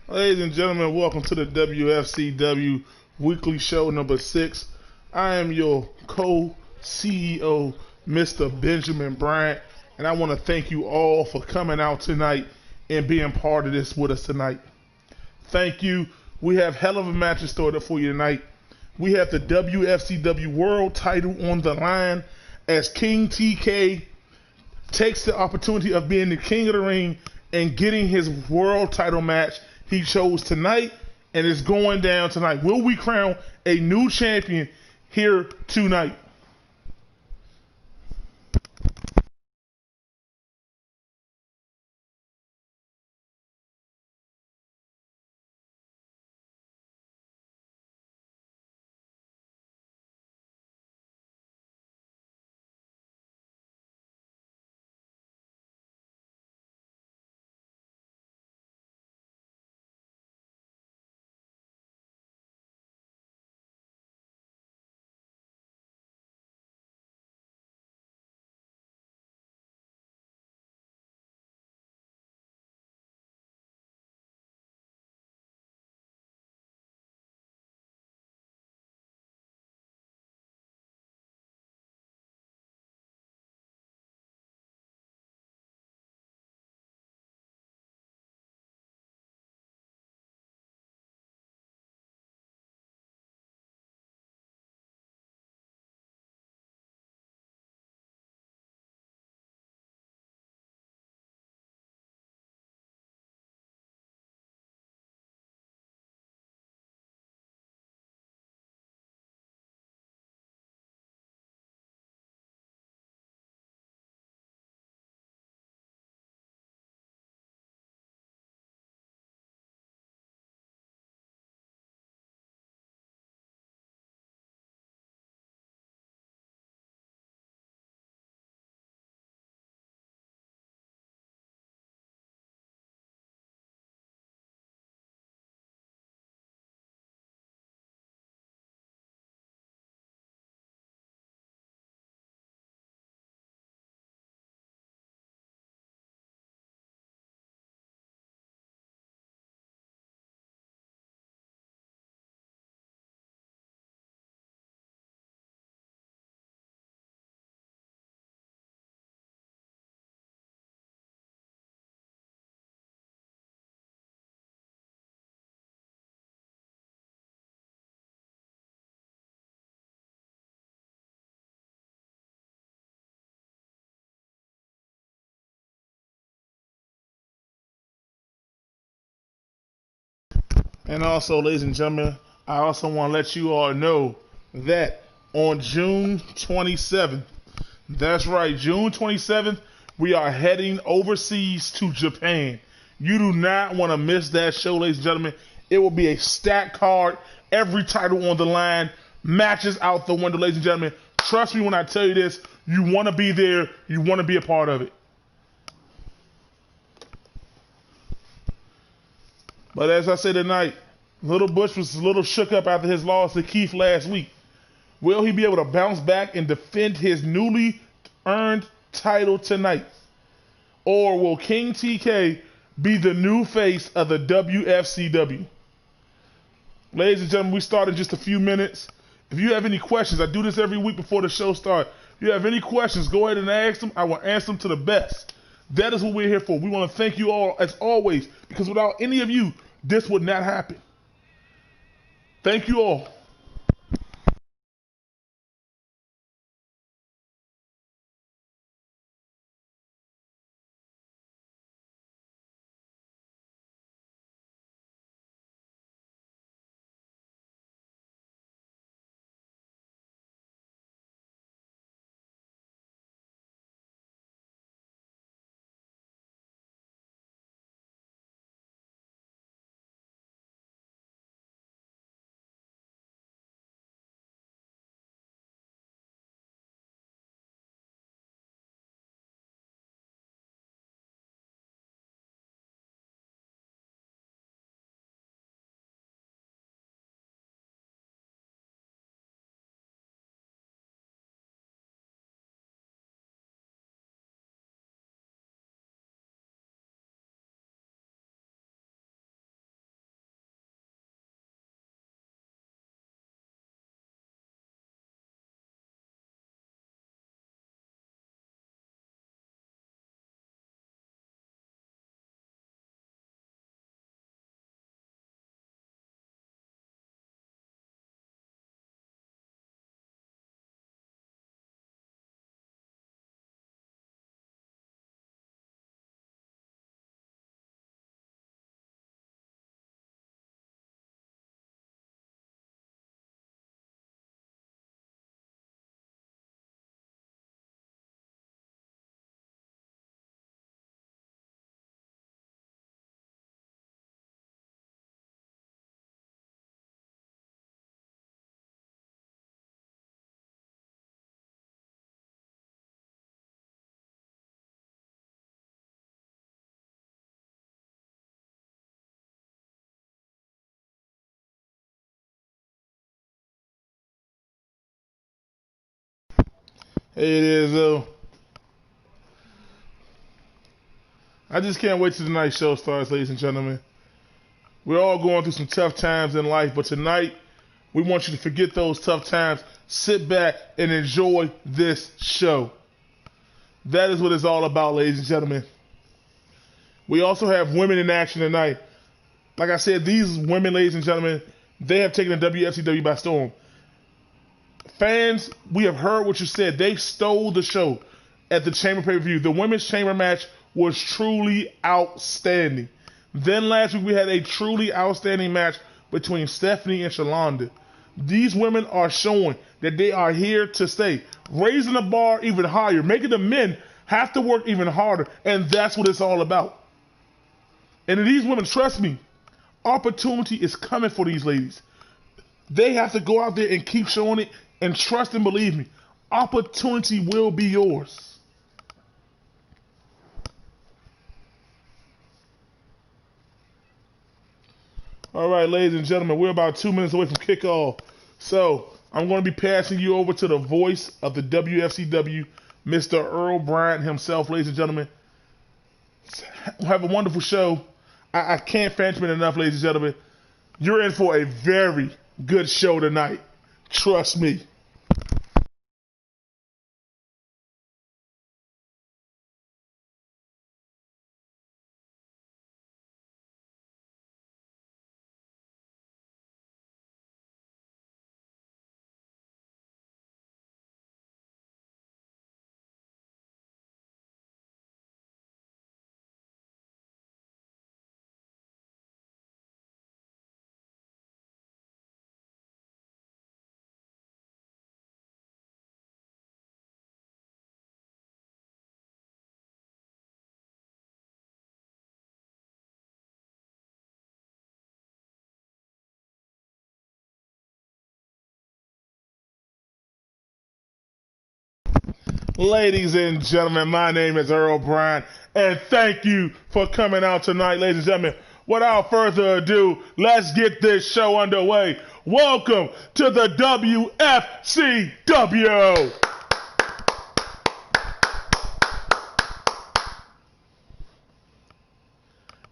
Ladies and gentlemen, welcome to the Wfcw weekly show number 6. I am your co-CEO, Mr. Benjamin Bryant, and I want to thank you all for coming out tonight and being part of this with us tonight. Thank you. We have hell of a match in store for you tonight. We have the WFCW World title on the line as King TK takes the opportunity of being the king of the ring and getting his world title match he chose tonight, and it's going down tonight. Will we crown a new champion here tonight? And also, ladies and gentlemen, I also want to let you all know that on June 27th, that's right, June 27th, we are heading overseas to Japan. You do not want to miss that show, ladies and gentlemen. It will be a stacked card, every title on the line, matches out the window, ladies and gentlemen. Trust me when I tell you this, you want to be there, you want to be a part of it. But as I said tonight, Little Bush was a little shook up after his loss to Keith last week. Will he be able to bounce back and defend his newly earned title tonight? Or will King TK be the new face of the WFCW? Ladies and gentlemen, we start in just a few minutes. If you have any questions, I do this every week before the show starts. If you have any questions, go ahead and ask them. I will answer them to the best. That is what we're here for. We want to thank you all as always, because without any of you, this would not happen. Thank you all. It is, though. I just can't wait till tonight's show starts, ladies and gentlemen. We're all going through some tough times in life, but tonight, we want you to forget those tough times. Sit back and enjoy this show. That is what it's all about, ladies and gentlemen. We also have women in action tonight. Like I said, these women, ladies and gentlemen, they have taken the WFCW by storm. Fans, we have heard what you said. They stole the show at the Chamber pay-per-view. The women's Chamber match was truly outstanding. Then last week we had a truly outstanding match between Stephanie and Shalonda. These women are showing that they are here to stay, raising the bar even higher, making the men have to work even harder, and that's what it's all about. And these women, trust me, opportunity is coming for these ladies. They have to go out there and keep showing it, and trust and believe me, opportunity will be yours. All right, ladies and gentlemen, we're about 2 minutes away from kickoff. So I'm going to be passing you over to the voice of the WFCW, Mr. Earl Bryant himself, ladies and gentlemen. Have a wonderful show. I can't thank him enough, ladies and gentlemen. You're in for a very good show tonight. Trust me. Ladies and gentlemen, my name is Earl Bryant, and thank you for coming out tonight, ladies and gentlemen. Without further ado, let's get this show underway. Welcome to the WFCW.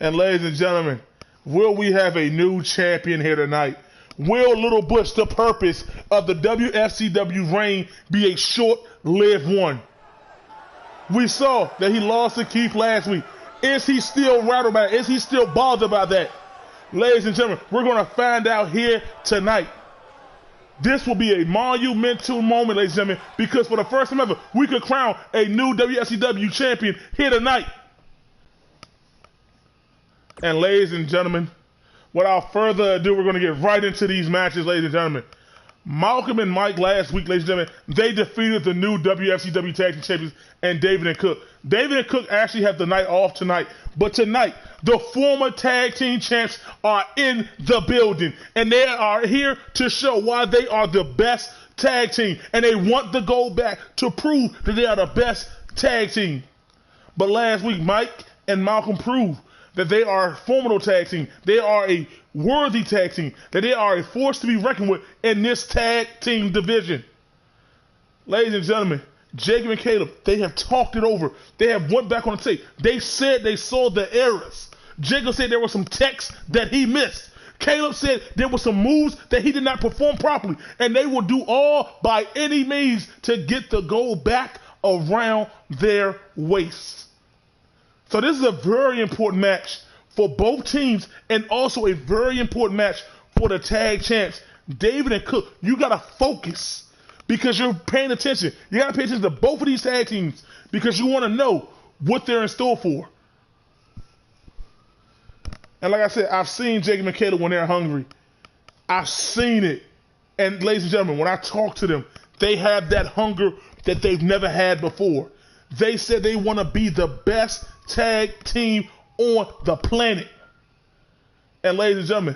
And ladies and gentlemen, will we have a new champion here tonight? Will Little Butch, the purpose of the WFCW reign, be a short-lived one? We saw that he lost to Keith last week. Is he still rattled about it? Is he still bothered about that? Ladies and gentlemen, we're going to find out here tonight. This will be a monumental moment, ladies and gentlemen, because for the first time ever, we could crown a new WFCW champion here tonight. And ladies and gentlemen, without further ado, we're going to get right into these matches, ladies and gentlemen. Malcolm and Mike last week, ladies and gentlemen, they defeated the new WFCW Tag Team Champions and David and Cook. David and Cook actually have the night off tonight, but tonight, the former Tag Team Champs are in the building, and they are here to show why they are the best tag team, and they want to go back to prove that they are the best tag team. But last week, Mike and Malcolm proved that they are a formidable tag team. They are a worthy tag team. That they are a force to be reckoned with in this tag team division. Ladies and gentlemen, Jacob and Caleb, they have talked it over. They have went back on the tape. They said they saw the errors. Jacob said there were some texts that he missed. Caleb said there were some moves that he did not perform properly. And they will do all by any means to get the gold back around their waists. So this is a very important match for both teams, and also a very important match for the tag champs. David and Cook, you got to focus because you're paying attention. You got to pay attention to both of these tag teams because you want to know what they're in store for. And like I said, I've seen Jacob and Caleb when they're hungry. I've seen it. And ladies and gentlemen, when I talk to them, they have that hunger that they've never had before. They said they want to be the best tag team on the planet. And ladies and gentlemen,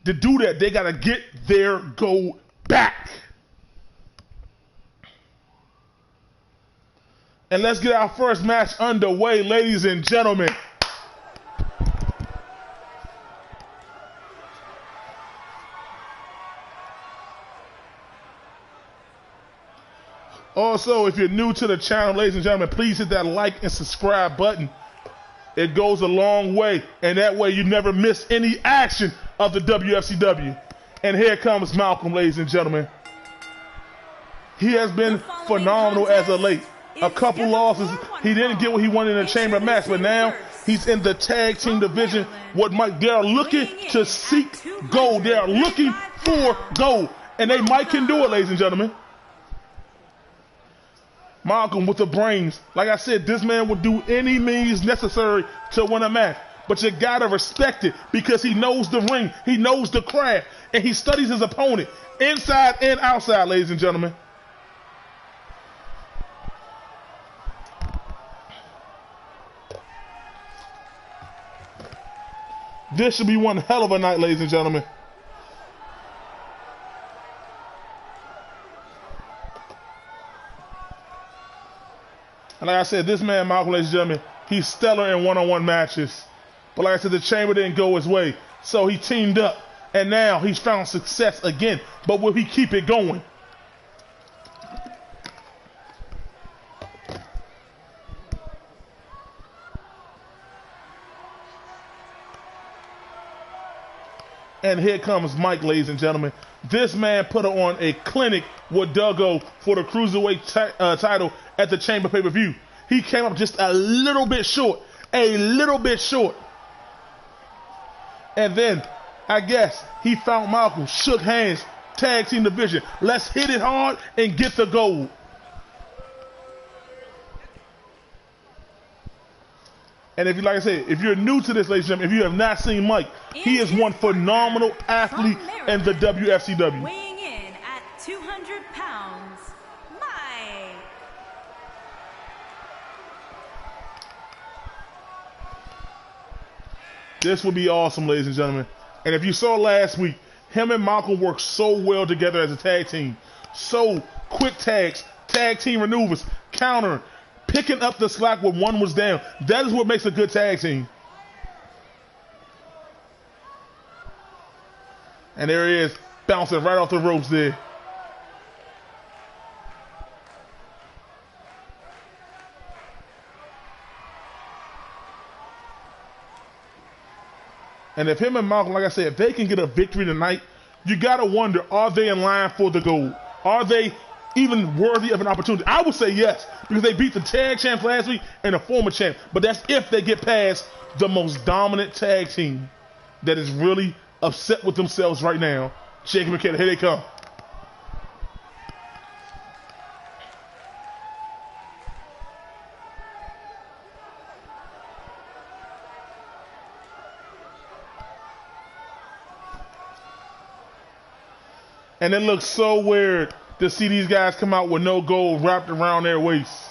to do that, they got to get their gold back. And let's get our first match underway, ladies and gentlemen. Also, if you're new to the channel, ladies and gentlemen, please hit that like and subscribe button. It goes a long way, and that way you never miss any action of the WFCW. And here comes Malcolm, ladies and gentlemen. He has been phenomenal as of late. A couple losses, he didn't get what he wanted in the chamber match, but now he's in the tag team division. They are looking to seek gold. They are looking for gold, and Mike can do it, ladies and gentlemen. Malcolm with the brains. Like I said, this man will do any means necessary to win a match. But you gotta respect it because he knows the ring, he knows the craft, and he studies his opponent inside and outside, ladies and gentlemen. This should be one hell of a night, ladies and gentlemen. And like I said, this man, Malcolm, ladies and gentlemen, he's stellar in one-on-one matches. But like I said, the chamber didn't go his way. So he teamed up, and now he's found success again. But will he keep it going? And here comes Mike, ladies and gentlemen. This man put on a clinic with Duggo for the Cruiserweight title at the Chamber pay-per-view. He came up just a little bit short. A little bit short. And then, I guess, he found Malcolm, shook hands, tag team division. Let's hit it hard and get the gold. And if you, like I said, if you're new to this, ladies and gentlemen, if you have not seen Mike, he is one phenomenal athlete in the WFCW. Weighing in at 200 pounds, Mike. This will be awesome, ladies and gentlemen. And if you saw last week, him and Malcolm worked so well together as a tag team. So quick tags, tag team maneuvers, countering, picking up the slack when one was down. That is what makes a good tag team. And there he is, bouncing right off the ropes there. And if him and Malcolm, like I said, if they can get a victory tonight, you gotta wonder, are they in line for the gold? Are they even worthy of an opportunity? I would say yes, because they beat the tag champs last week and the former champ. But that's if they get past the most dominant tag team that is really upset with themselves right now. Jacob and Kayla, here they come. And it looks so weird to see these guys come out with no gold wrapped around their waists.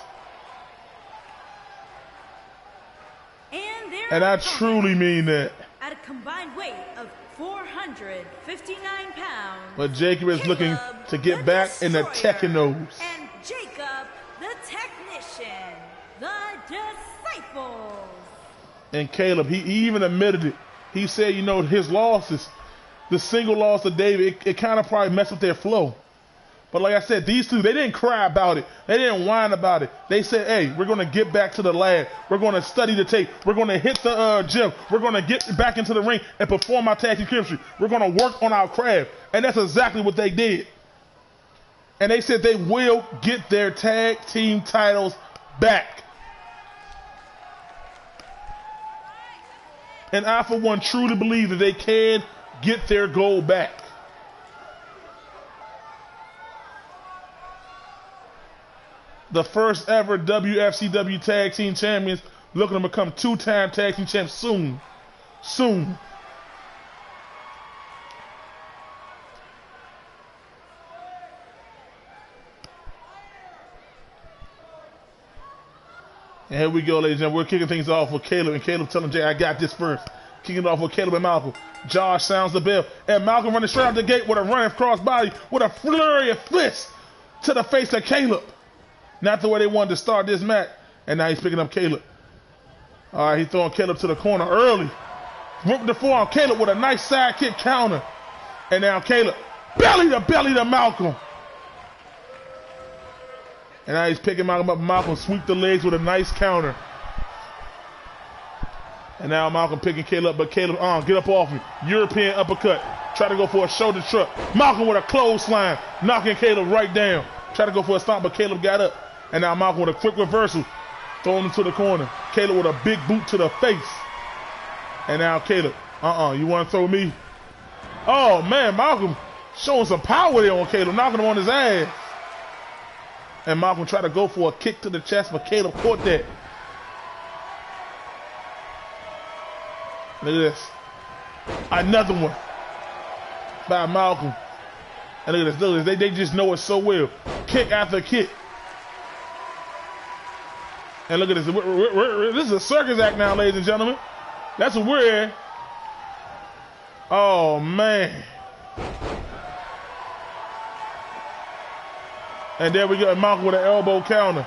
And I truly mean that. At a combined weight of 459 pounds. But Jacob is looking to get back in the Tekkanos. And Jacob, the technician, the disciples. And Caleb, he even admitted it. He said, you know, his losses, the single loss to David, it kind of probably messed with their flow. But like I said, these two, they didn't cry about it. They didn't whine about it. They said, hey, we're going to get back to the lab. We're going to study the tape. We're going to hit the gym. We're going to get back into the ring and perform our tag team chemistry. We're going to work on our craft. And that's exactly what they did. And they said they will get their tag team titles back. And I, for one, truly believe that they can get their gold back. The first ever WFCW tag team champions looking to become two-time tag team champs soon. Soon. And here we go, ladies and gentlemen. We're kicking things off with Caleb. And Caleb telling Jay, I got this first. Kicking it off with Caleb and Malcolm. Josh sounds the bell. And Malcolm running straight out the gate with a running crossbody with a flurry of fists to the face of Caleb. Not the way they wanted to start this match. And now he's picking up Caleb. All right, he's throwing Caleb to the corner early. Whooping the forearm. Caleb with a nice side kick counter. And now Caleb belly to Malcolm. And now he's picking Malcolm up. Malcolm sweep the legs with a nice counter. And now Malcolm picking Caleb up, but Caleb, get up off me. European uppercut. Try to go for a shoulder truck. Malcolm with a clothesline, knocking Caleb right down. Try to go for a stomp, but Caleb got up. And now Malcolm with a quick reversal, throwing him to the corner. Caleb with a big boot to the face. And now Caleb, you want to throw me? Oh, man, Malcolm showing some power there on Caleb, knocking him on his ass. And Malcolm tried to go for a kick to the chest, but Caleb caught that. Look at this. Another one by Malcolm. And look at this. They just know it so well. Kick after kick. And look at this. This is a circus act now, ladies and gentlemen. That's what we're in. Oh, man. And there we go. And Malcolm with an elbow counter.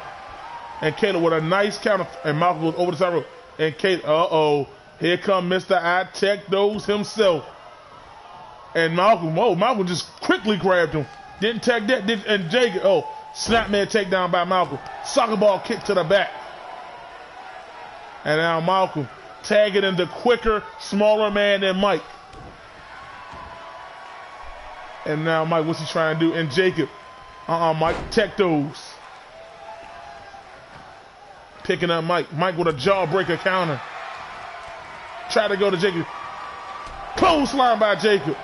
And Caleb with a nice counter. And Malcolm was over the side rope. And Caleb, here come Mr. I Tech Those himself. And Malcolm just quickly grabbed him. Didn't tag that. And Jacob, snapman takedown by Malcolm. Soccer ball kick to the back. And now Malcolm tagging in the quicker, smaller man than Mike. And now Mike, what's he trying to do? And Jacob, Mike, tech those. Picking up Mike. Mike with a jawbreaker counter. Try to go to Jacob. Clothesline by Jacob.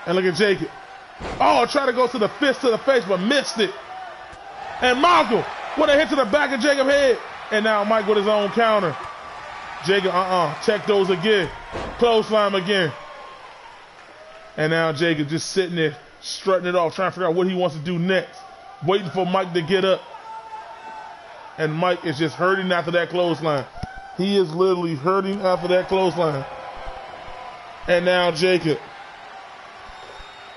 And look at Jacob. Try to go to the fist to the face, but missed it. And Malcolm with a hit to the back of Jacob's head. And now Mike with his own counter. Jacob, check those again. Clothesline again. And now Jacob just sitting there, strutting it off, trying to figure out what he wants to do next. Waiting for Mike to get up. And Mike is just hurting after that clothesline. He is literally hurting after that clothesline. And now Jacob.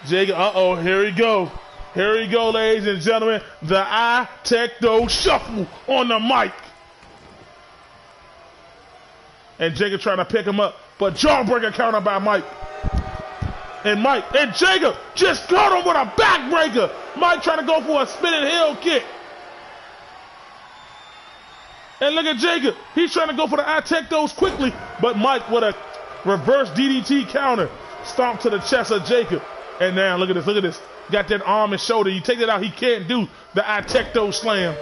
Here we go. Here we go, ladies and gentlemen. The I Tech Those shuffle on the mic. And Jacob trying to pick him up, but jawbreaker counter by Mike. And Jacob just caught him with a backbreaker. Mike trying to go for a spinning heel kick. And look at Jacob. He's trying to go for the I Tech Those quickly, but Mike with a reverse DDT counter. Stomp to the chest of Jacob. And now look at this. Got that arm and shoulder. You take that out, he can't do the I Tech Those slam.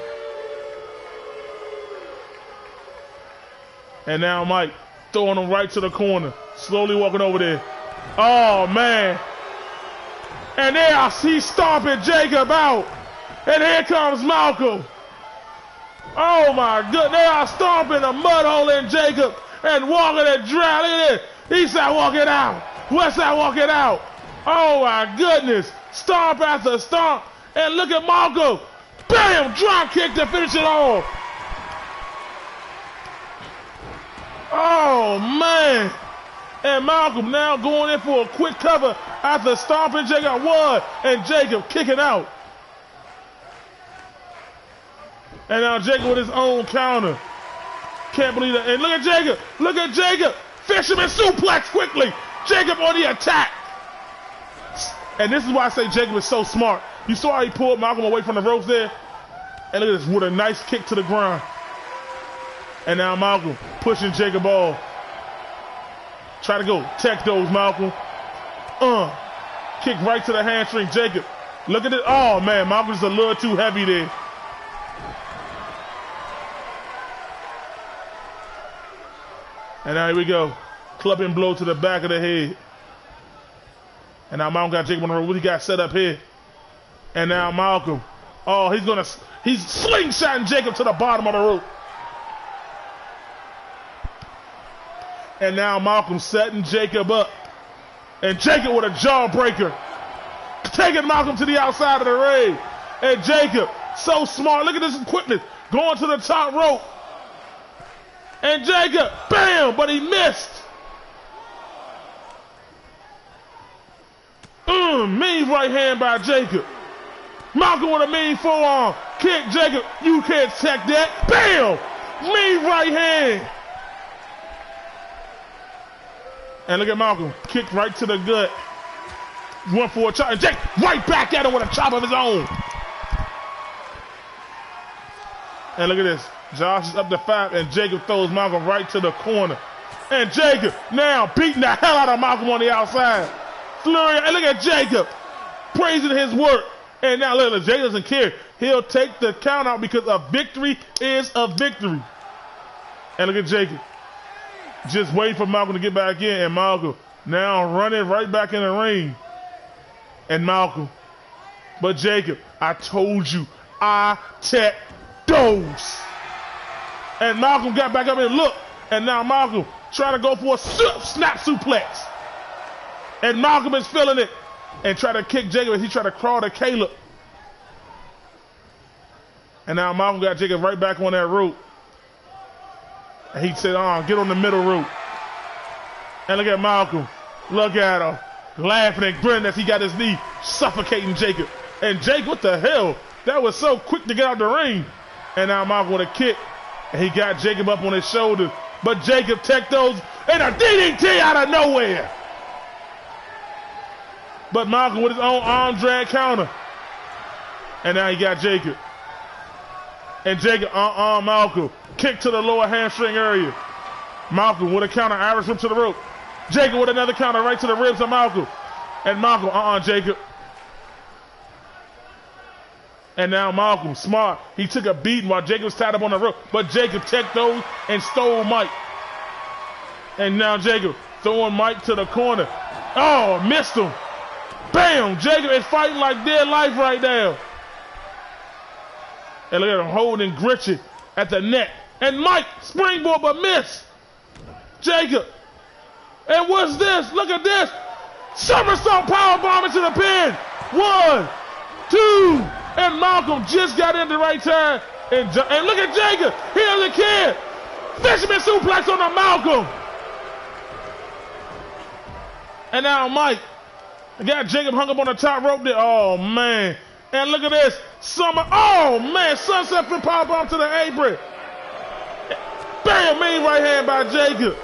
And now Mike throwing him right to the corner. Slowly walking over there. Oh, man. And there I see stomping Jacob out. And here comes Malcolm. Oh, my goodness. They are stomping a mud hole in Jacob and walking and drown. Look at this. East side walking out. West side walking out. Oh, my goodness. Stomp after stomp. And look at Malcolm. Bam! Drop kick to finish it off. Oh, man. And Malcolm now going in for a quick cover after stomping Jacob one. And Jacob kicking out. And now Jacob with his own counter. Can't believe that. And look at Jacob. Look at Jacob. Fisherman suplex quickly. Jacob on the attack. And this is why I say Jacob is so smart. You saw how he pulled Malcolm away from the ropes there? And look at this, with a nice kick to the ground. And now Malcolm pushing Jacob off. Try to go. Tech those, Malcolm. Kick right to the hamstring. Jacob. Look at it. Oh, man. Malcolm's a little too heavy there. And now here we go. Clubbing blow to the back of the head. And now Malcolm got Jacob on the rope. What he got set up here? And now Malcolm. Oh, he's slingshotting Jacob to the bottom of the rope. And now Malcolm setting Jacob up. And Jacob with a jawbreaker. Taking Malcolm to the outside of the ring. And Jacob, so smart. Look at this quickness. Going to the top rope. And Jacob, bam, but he missed. Mean right hand by Jacob. Malcolm with a mean forearm. Kick, Jacob, you can't check that. Bam! Mean right hand. And look at Malcolm, kicked right to the gut. Went for a chop, and Jake right back at him with a chop of his own. And look at this. Josh is up to 5, and Jacob throws Malcolm right to the corner. And Jacob now beating the hell out of Malcolm on the outside. Flurry, and look at Jacob praising his work. And now look, Jacob doesn't care. He'll take the count out because a victory is a victory. And look at Jacob. Just waiting for Malcolm to get back in. And Malcolm now running right back in the ring. And Malcolm. But Jacob, I told you, I tech those. And Malcolm got back up and looked. And now Malcolm trying to go for a snap suplex. And Malcolm is feeling it. And try to kick Jacob as he tried to crawl to Caleb. And now Malcolm got Jacob right back on that rope. And he said, get on the middle rope. And look at Malcolm. Look at him. Laughing and grinning as he got his knee suffocating Jacob. And Jacob, what the hell? That was so quick to get out the ring. And now Malcolm with a kick. And he got Jacob up on his shoulders. But Jacob tech those and a DDT out of nowhere. But Malcolm with his own arm drag counter. And now he got Jacob. And Jacob, Malcolm. Kick to the lower hamstring area. Malcolm with a counter, Irish whip to the rope. Jacob with another counter right to the ribs of Malcolm. And Malcolm, Jacob. And now Malcolm, smart. He took a beating while Jacob was tied up on the rope. But Jacob checked those and stole Mike. And now Jacob throwing Mike to the corner. Oh, missed him. Bam! Jacob is fighting like dead life right now. And look at him holding Gritchy at the neck. And Mike, springboard, but miss. Jacob. And what's this? Look at this. Somersault powerbomb into the pin. 1, 2. And Malcolm just got in the right time. And look at Jacob. Here's the kid. Fisherman suplex on the Malcolm. And now Mike. Got Jacob hung up on the top rope there. Oh, man. And look at this. Oh, man. Sunset flip powerbomb to the apron. Bam, main right hand by Jacob.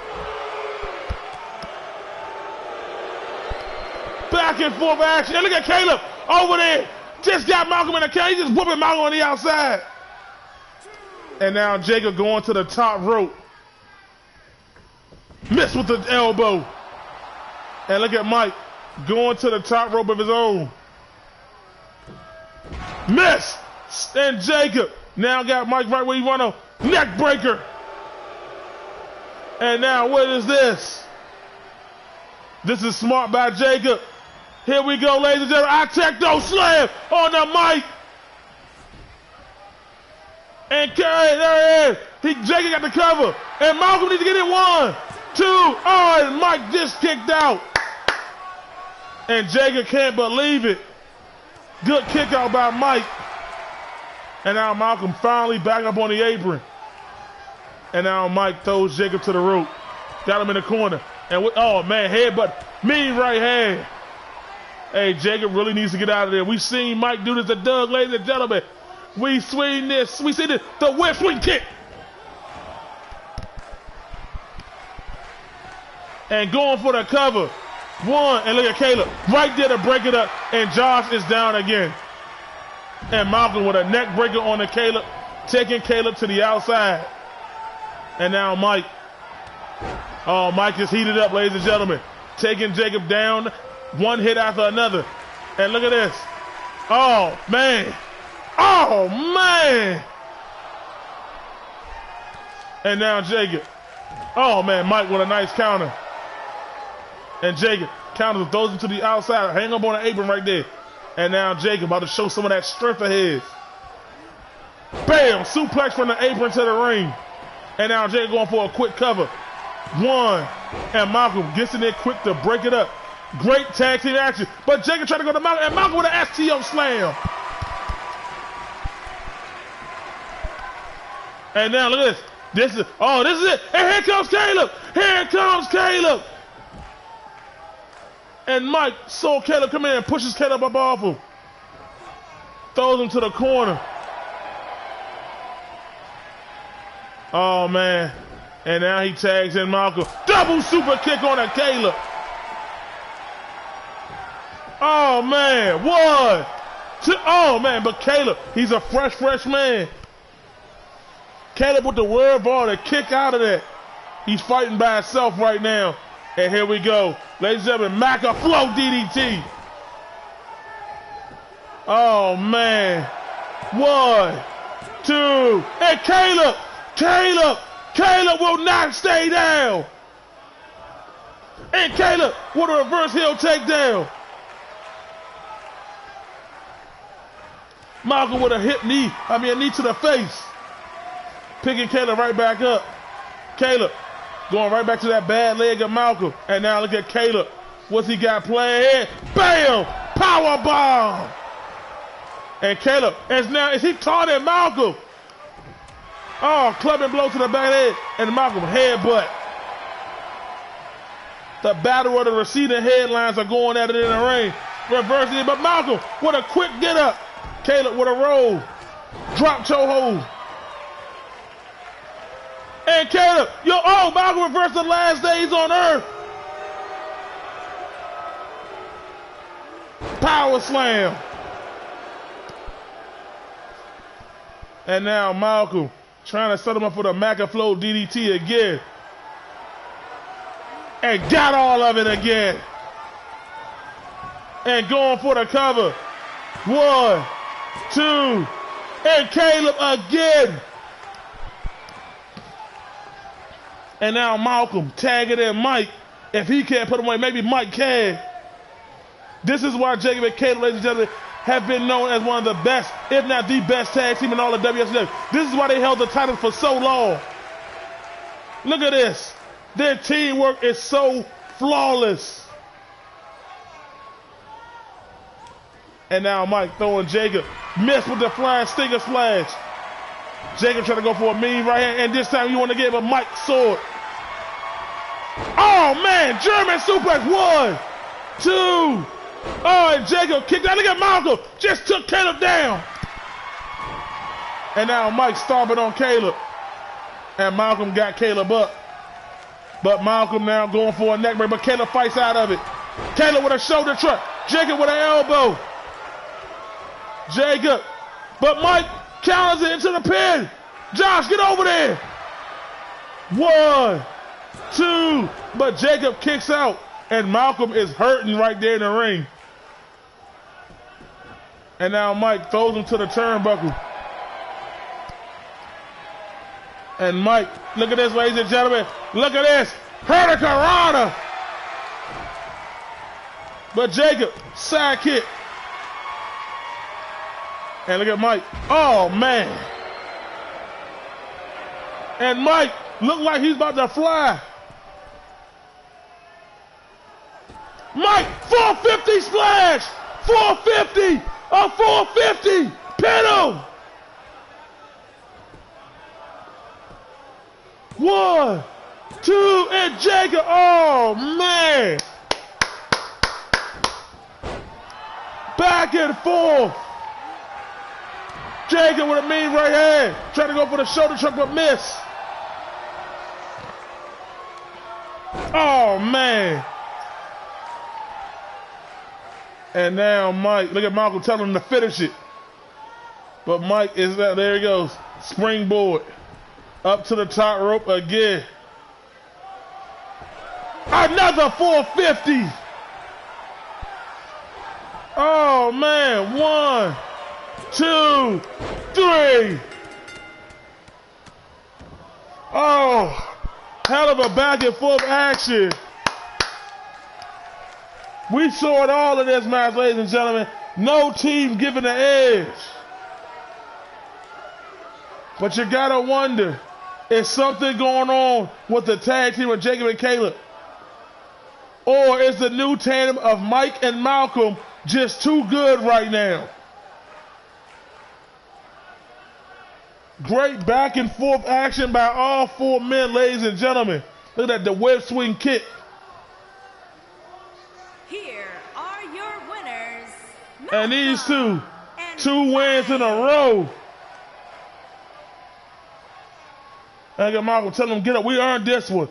Back and forth action. And look at Caleb over there. Just got Malcolm in the cage. Just whooping Malcolm on the outside. And now Jacob going to the top rope. Missed with the elbow. And look at Mike going to the top rope of his own. Miss. And Jacob now got Mike right where he want to. Neck breaker. And now what is this? This is smart by Jacob. Here we go, ladies and gentlemen. I tech those slam on the mic. And there it is. Jacob got the cover. And Malcolm needs to get it 1, 2. Oh, and Mike just kicked out. And Jacob can't believe it. Good kick out by Mike. And now Malcolm finally back up on the apron. And now Mike throws Jacob to the rope. Got him in the corner. And oh man, headbutt. Mean right hand. Hey, Jacob really needs to get out of there. We've seen Mike do this to Doug, ladies and gentlemen. We swing this. We see this. The whip swing kick. And going for the cover. 1, and look at Caleb. Right there to break it up. And Josh is down again. And Malcolm with a neck breaker on the Caleb. Taking Caleb to the outside. And now Mike. Oh, Mike is heated up, ladies and gentlemen. Taking Jacob down. One hit after another. And look at this. Oh, man. Oh, man. And now Jacob. Oh, man, Mike with a nice counter. And Jacob counters, throws him to the outside. Hang up on the apron right there. And now Jacob about to show some of that strength of his. Bam! Suplex from the apron to the ring. And now Jacob going for a quick cover. 1. And Malcolm gets in there quick to break it up. Great tag team action. But Jacob trying to go to Malcolm. And Malcolm with an STO slam. And now look at this. This is it. And here comes Caleb. Here comes Caleb. And Mike saw Caleb come in and pushes Caleb up off him. Throws him to the corner. Oh, man. And now he tags in Malcolm. Double super kick on a Caleb. Oh, man. 1, 2. Oh, man. But Caleb, he's a fresh man. Caleb with the word ball to kick out of that. He's fighting by himself right now. And here we go. Ladies and gentlemen, Maca flow DDT. Oh, man. 1, 2, and Caleb will not stay down. And Caleb with a reverse heel takedown. Malcolm with a knee to the face. Picking Caleb right back up. Caleb going right back to that bad leg of Malcolm. And now look at Caleb. What's he got playing here? Bam! Power bomb! And Caleb is he taunting Malcolm? Oh, clubbing blow to the back of the head. And Malcolm headbutt. The battle of the receding headlines are going at it in the ring. Reversing it, but Malcolm with a quick get up. Caleb with a roll. Drop toe hold. And Caleb, Malcolm reversed the last days on earth. Power slam. And now Malcolm trying to set him up for the Maca Flow DDT again. And got all of it again. And going for the cover. 1, 2, and Caleb again. And now Malcolm tagging in Mike. If he can't put him away, maybe Mike can. This is why Jacob and Caleb, ladies and gentlemen, have been known as one of the best, if not the best tag team in all of WFCW. This is why they held the title for so long. Look at this. Their teamwork is so flawless. And now Mike throwing Jacob. Missed with the flying stinger splash. Jacob trying to go for a mean right hand, and this time you want to give a Mike sword. Oh man, German suplex. 1, 2. Oh, and Jacob kicked out. Look at Malcolm. Just took Caleb down. And now Mike stomping on Caleb. And Malcolm got Caleb up. But Malcolm now going for a neck break, but Caleb fights out of it. Caleb with a shoulder truck. Jacob with an elbow. Jacob. But Mike counters it into the pin. Josh, get over there. 1, 2. But Jacob kicks out. And Malcolm is hurting right there in the ring. And now Mike throws him to the turnbuckle. And Mike, look at this, ladies and gentlemen. Look at this. Hurricanrana. But Jacob, side kick. And look at Mike. Oh, man. And Mike looked like he's about to fly. Mike, 450 splash. 450. A 450. Pin him. 1, 2, and Jacob. Oh, man. Back and forth. Jacob with a mean right hand. Trying to go for the shoulder truck, but miss. Oh, man. And now Mike, look at Malcolm telling him to finish it. But Mike is there he goes. Springboard. Up to the top rope again. Another 450. Oh, man. 1, 2, 3. Oh, hell of a back and forth action. We saw it all in this match, ladies and gentlemen. No team giving the edge. But you gotta wonder, is something going on with the tag team of Jacob and Caleb? Or is the new tandem of Mike and Malcolm just too good right now? Great back and forth action by all 4 men, ladies and gentlemen. Look at that, the web swing kick. Here are your winners. And these two wins in a row. I got Malcolm telling them, get up, we earned this one.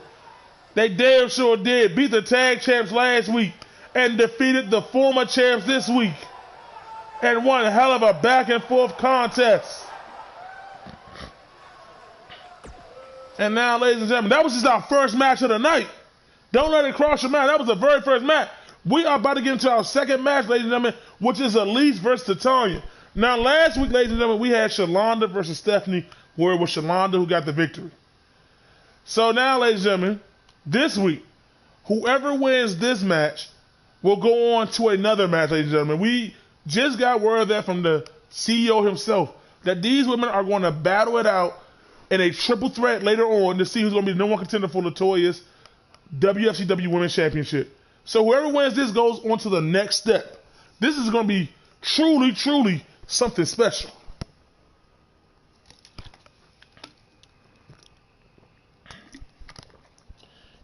They damn sure did. Beat the tag champs last week and defeated the former champs this week. And won a hell of a back and forth contest. And now, ladies and gentlemen, that was just our first match of the night. Don't let it cross your mind. That was the very first match. We are about to get into our second match, ladies and gentlemen, which is Elise versus Titania. Now, last week, ladies and gentlemen, we had Shalonda versus Stephanie, where it was Shalonda who got the victory. So now, ladies and gentlemen, this week, whoever wins this match will go on to another match, ladies and gentlemen. We just got word of that from the CEO himself, that these women are going to battle it out in a triple threat later on to see who's going to be the number one contender for Latoya's WFCW Women's Championship. So whoever wins this goes on to the next step. This is going to be truly, truly something special.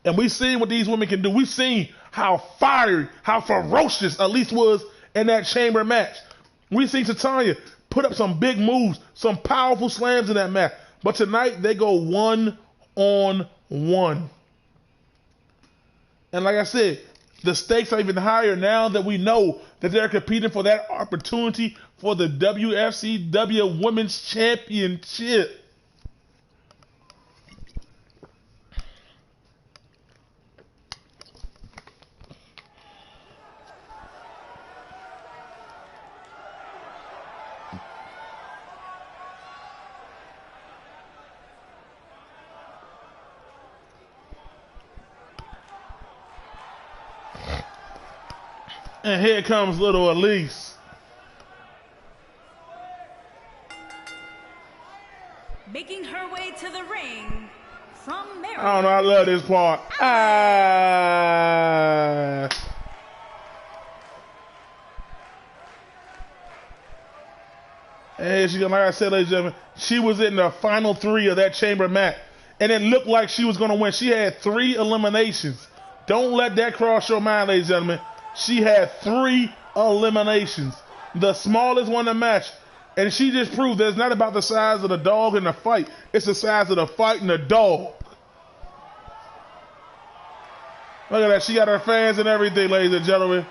And we've seen what these women can do. We've seen how fiery, how ferocious Elise was in that chamber match. We've seen Titania put up some big moves, some powerful slams in that match. But tonight, they go 1-on-1. And like I said, the stakes are even higher now that we know that they're competing for that opportunity for the WFCW Women's Championship. And here comes little Elise. Making her way to the ring from Maryland. I don't know, I love this part. And she, like I said, ladies and gentlemen, she was in the final 3 of that chamber match. And it looked like she was going to win. She had 3 eliminations. Don't let that cross your mind, ladies and gentlemen. She had 3 eliminations, the smallest one in the match. And she just proved that it's not about the size of the dog in the fight. It's the size of the fight and the dog. Look at that. She got her fans and everything, ladies and gentlemen.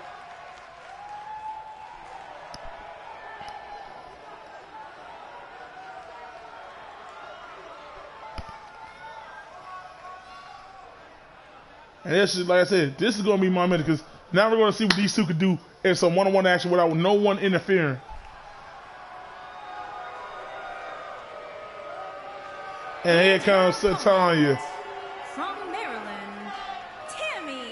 And this is, like I said, this is going to be my minute because now we're going to see what these two could do in some one-on-one action without no one interfering. And here comes Titania. From Maryland, Tammy.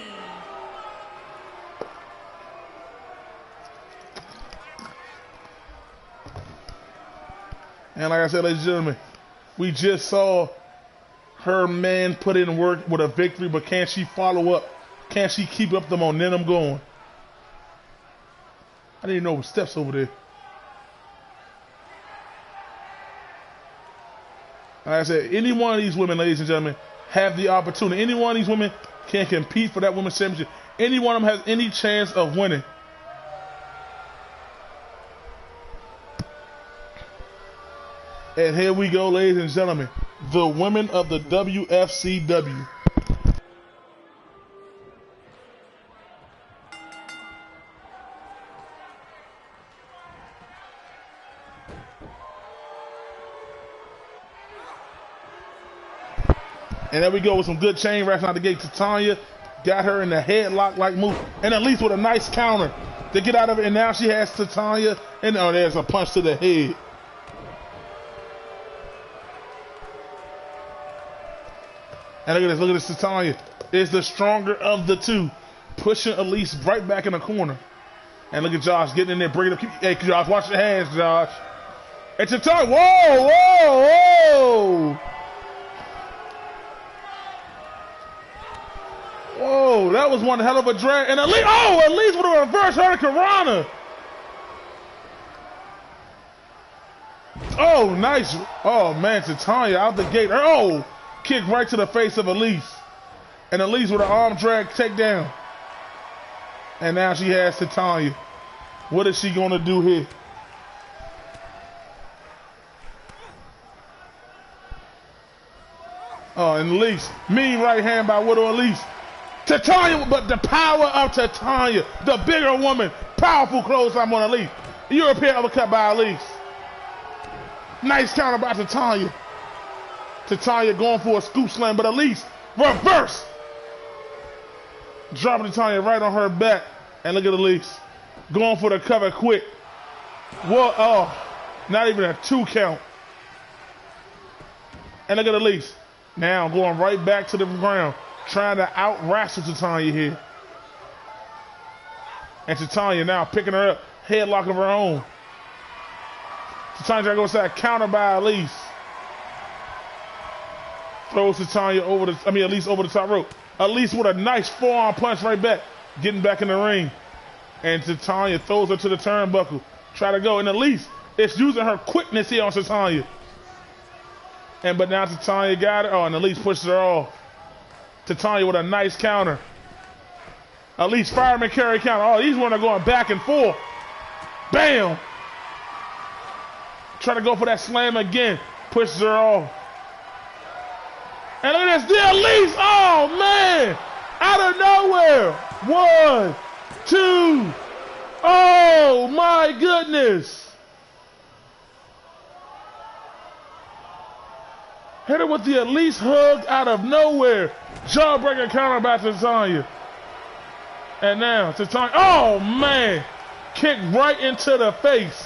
And like I said, ladies and gentlemen, we just saw her man put in work with a victory, but can she follow up? Can she keep up the momentum going? I didn't know steps over there. Like I said, any one of these women, ladies and gentlemen, have the opportunity. Any one of these women can compete for that women's championship. Any one of them has any chance of winning. And here we go, ladies and gentlemen, the women of the WFCW. And there we go with some good chain wraps out the gate. Titania got her in the headlock-like move. And Elise with a nice counter to get out of it. And now she has Titania. And oh, there's a punch to the head. And look at this, Titania is the stronger of the two. Pushing Elise right back in the corner. And look at Josh getting in there, bringing up. Hey, Josh, watch your hands, Josh. And Titania, whoa, whoa, whoa. Whoa, that was one hell of a drag. And Elise with a reverse hurricanrana. Oh, nice. Oh, man, Titania out the gate. Oh, kick right to the face of Elise. And Elise with an arm drag takedown. And now she has Titania. What is she going to do here? Oh, and Elise, mean right hand by Widow Elise. Titania, but the power of Titania, the bigger woman, powerful clothesline on Elise. European uppercut by Elise. Nice counter by Titania. Titania going for a scoop slam, but Elise reverse. Dropping Titania right on her back. And look at Elise. Going for the cover quick. Whoa, oh, not even a 2 count. And look at Elise. Now going right back to the ground. Trying to out-wrestle Titania here. And Titania now picking her up. Headlock of her own. Titania trying to go inside. Counter by Elise. Throws Titania over the, Elise over the top rope. Elise with a nice forearm punch right back. Getting back in the ring. And Titania throws her to the turnbuckle. Try to go. And Elise is using her quickness here on Titania. But now Titania got it. Oh, and Elise pushes her off. Titania with a nice counter. Elise fireman carry counter. Oh, these ones are going back and forth. Bam! Try to go for that slam again. Pushes her off. And look at this. The Elise. Oh, man. Out of nowhere. 1, 2. Oh, my goodness. Hit her with the Elise hug out of nowhere. Jawbreaker counter by Titania. And now Titania. Oh, man. Kick right into the face.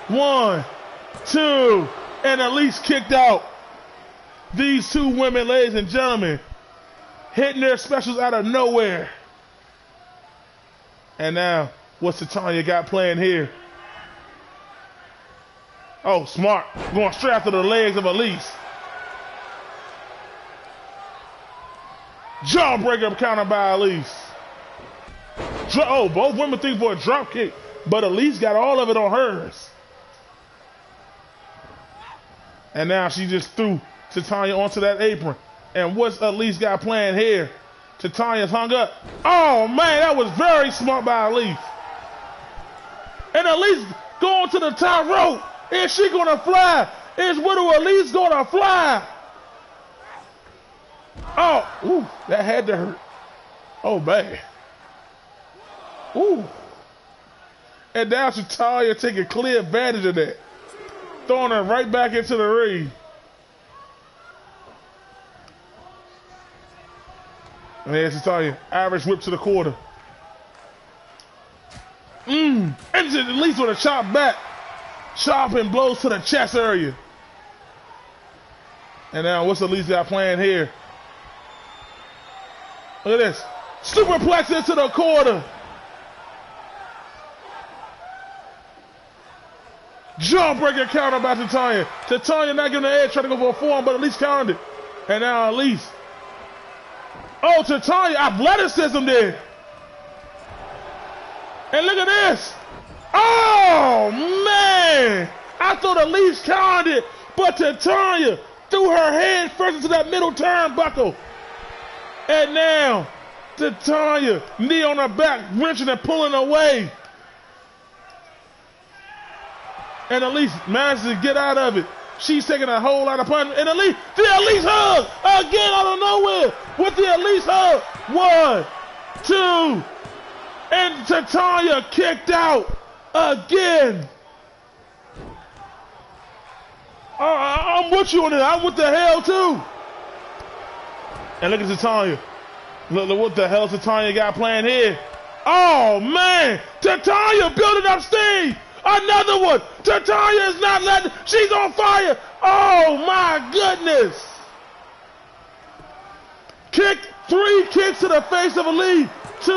1, 2. And Elise kicked out. These two women, ladies and gentlemen, hitting their specials out of nowhere. And now, what's Titania got playing here? Oh, smart. Going straight after the legs of Elise. Jawbreaker counter by Elise. Oh, both women think for a drop kick, but Elise got all of it on hers. And now she just threw Titania onto that apron. And what's Elise got playing here? Titania's hung up. Oh, man, that was very smart by Elise. And Elise going to the top rope. Is she going to fly? Is Widow Elise going to fly? Oh, ooh, that had to hurt. Oh, man. Ooh. And now Titania taking clear advantage of that. Throwing her right back into the ring. And there's Titania. Irish whip to the quarter. And at least with a chop back. Chopping blows to the chest area. And now what's Elise got playing here? Look at this. Superplex into the quarter. Jawbreaker counter by Titania. Titania not giving the edge, trying to go for a forearm, but at least countered it. And now Elise. Oh, Titania, athleticism there. And look at this. Oh, man. I thought Elise countered it, but Titania threw her head first into that middle turnbuckle. And now, Titania, knee on her back, wrenching and pulling away. And Elise manages to get out of it. She's taking a whole lot of punishment. And Elise, the Elise hug again out of nowhere with the Elise hug. 1, 2, and Titania kicked out again. I'm with you on it. I'm with the hell too. And look at Titania. Look what the hell Titania got playing here. Oh man, Titania building up steam. Another one. Titania is not letting. She's on fire. Oh my goodness. Kick, 3 kicks to the face of Elise. 2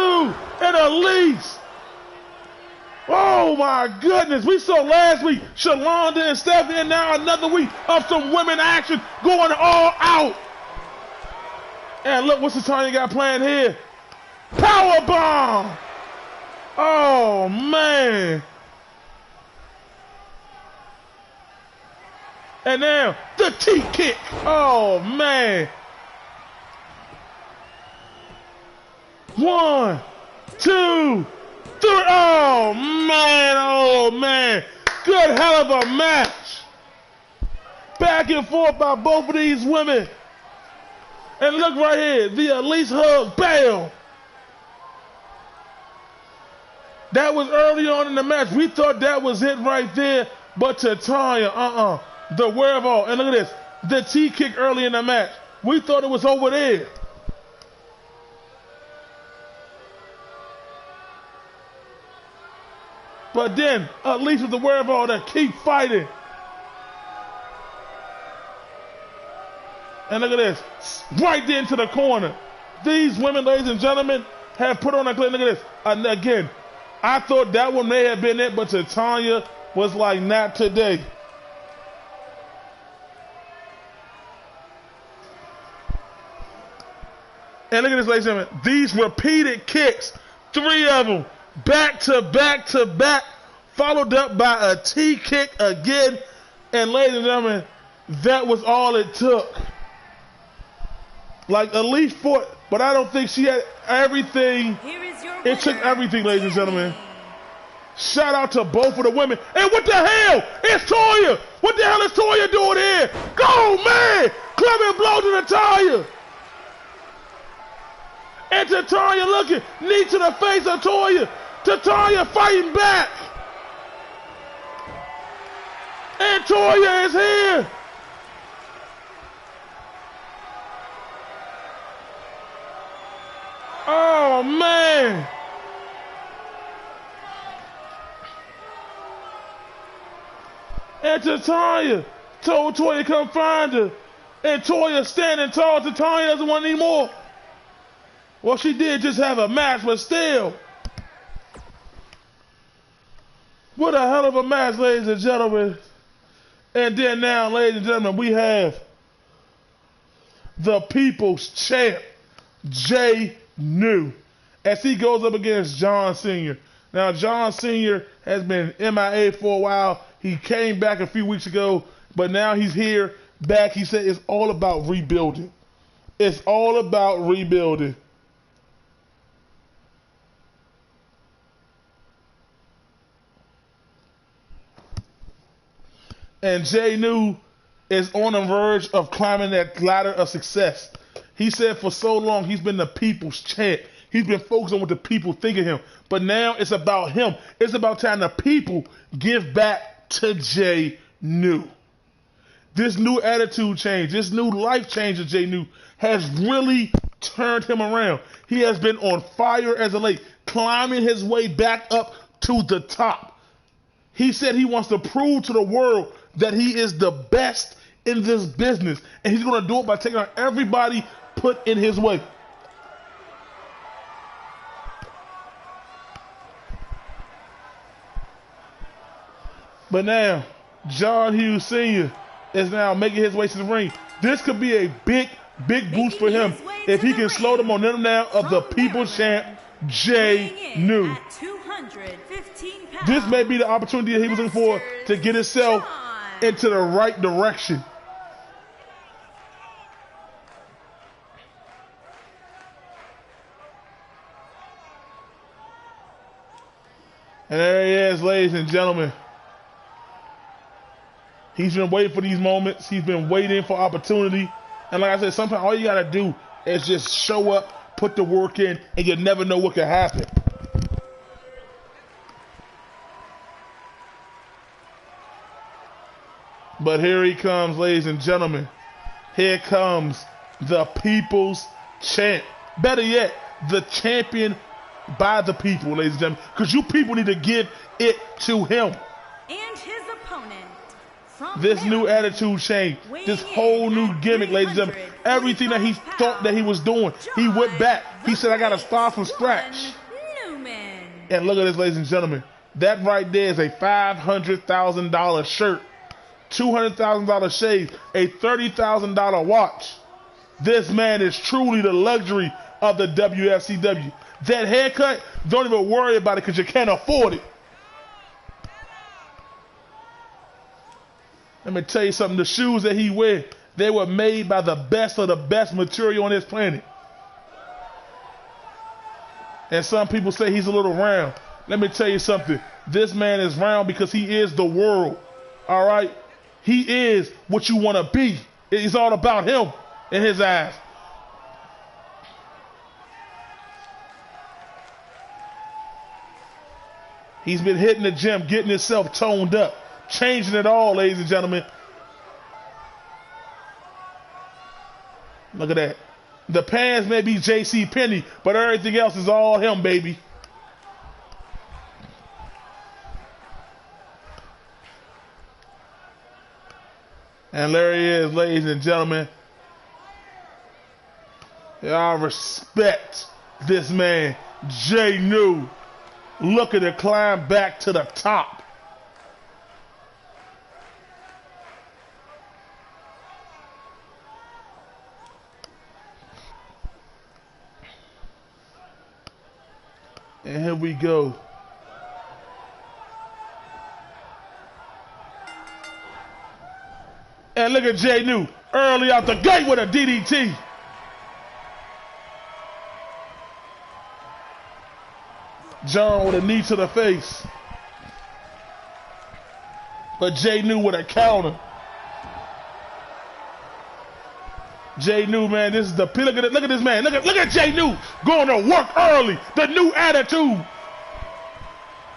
and Elise. Oh my goodness. We saw last week Shalonda and Stephanie, and now another week of some women action going all out. And look what Titania got playing here. Power bomb. Oh man. And now the T kick. Oh man. 1, 2, 3. Oh man. Oh man. Good hell of a match. Back and forth by both of these women. And look right here. The Elise hug. Bam. That was early on in the match. We thought that was it right there. But Titania, The wherewithal. And look at this. The T kick early in the match. We thought it was over there. But then, at least with the wherewithal to keep fighting. And look at this. Right there into the corner. These women, ladies and gentlemen, have put on a clip. Look at this. And again, I thought that one may have been it, but Tanya was like, not today. And look at this, ladies and gentlemen. These repeated kicks, 3 of them, back to back to back, followed up by a T kick again. And ladies and gentlemen, that was all it took. Like at least 4, but I don't think she had everything. It took everything, ladies and gentlemen. Shout out to both of the women. And what the hell? It's Toya. What the hell is Toya doing here? Go, man! Clubbing blow to Natalya. And Natalya looking, knee to the face of Toya. Natalya fighting back. And Toya is here. Oh, man. And Natalya told Toya to come find her. And Toya standing tall. Natalya doesn't want any more. Well, she did just have a match, but still. What a hell of a match, ladies and gentlemen. And then now, ladies and gentlemen, we have the People's Champ, Jay New, as he goes up against John Sr. Now, John Sr. has been MIA for a while. He came back a few weeks ago, but now he's here back. He said it's all about rebuilding. It's all about rebuilding. And Jay New is on the verge of climbing that ladder of success. He said for so long he's been the people's champ. He's been focused on what the people think of him. But now it's about him. It's about time the people give back to Jay New. This new attitude change, this new life change of Jay New has really turned him around. He has been on fire as of late, climbing his way back up to the top. He said he wants to prove to the world that he is the best in this business. And he's going to do it by taking on everybody put in his way. But now, John Hughes Sr. is now making his way to the ring. This could be a big boost for him if he can slow the momentum down of the People's Champ, Jay New. This may be the opportunity that he was looking for to get himself into the right direction. And there he is, ladies and gentlemen. He's been waiting for these moments. He's been waiting for opportunity. And like I said, sometimes all you got to do is just show up, put the work in, and you never know what can happen. But here he comes, ladies and gentlemen. Here comes the People's Champ. Better yet, the champion by the people, ladies and gentlemen. Because you people need to give it to him. And his opponent. This new attitude change, this whole new gimmick, ladies and gentlemen. Everything that he thought that he was doing, he went back. He said, I got to start from scratch. And look at this, ladies and gentlemen. That right there is a $500,000 shirt, $200,000 shave, a $30,000 watch. This man is truly the luxury of the WFCW. That haircut, don't even worry about it because you can't afford it. Let me tell you something. The shoes that he wears, they were made by the best of the best material on this planet. And some people say he's a little round. Let me tell you something. This man is round because he is the world. All right? He is what you want to be. It's all about him in his eyes. He's been hitting the gym, getting himself toned up, changing it all, ladies and gentlemen. Look at that. The pants may be J.C. Penney, but everything else is all him, baby. And there he is, ladies and gentlemen. Y'all respect this man, Jay New, looking to climb back to the top. And here we go. And look at Jay New early out the gate with a DDT. John with a knee to the face. But Jay New with a counter. Jay New, man, this is the look at it, look at this man. Look at Jay New going to work early. The new attitude.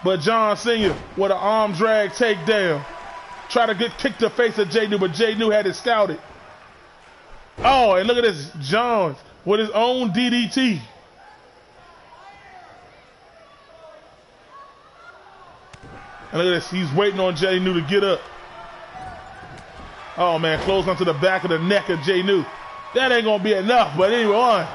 But John Sr. with an arm drag takedown. Try to kick the face of Jay New, but Jay New had it scouted. Oh, and look at this, John with his own DDT. And look at this, he's waiting on Jay New to get up. Oh man, close onto the back of the neck of Jay New. That ain't gonna be enough, but anyway, on.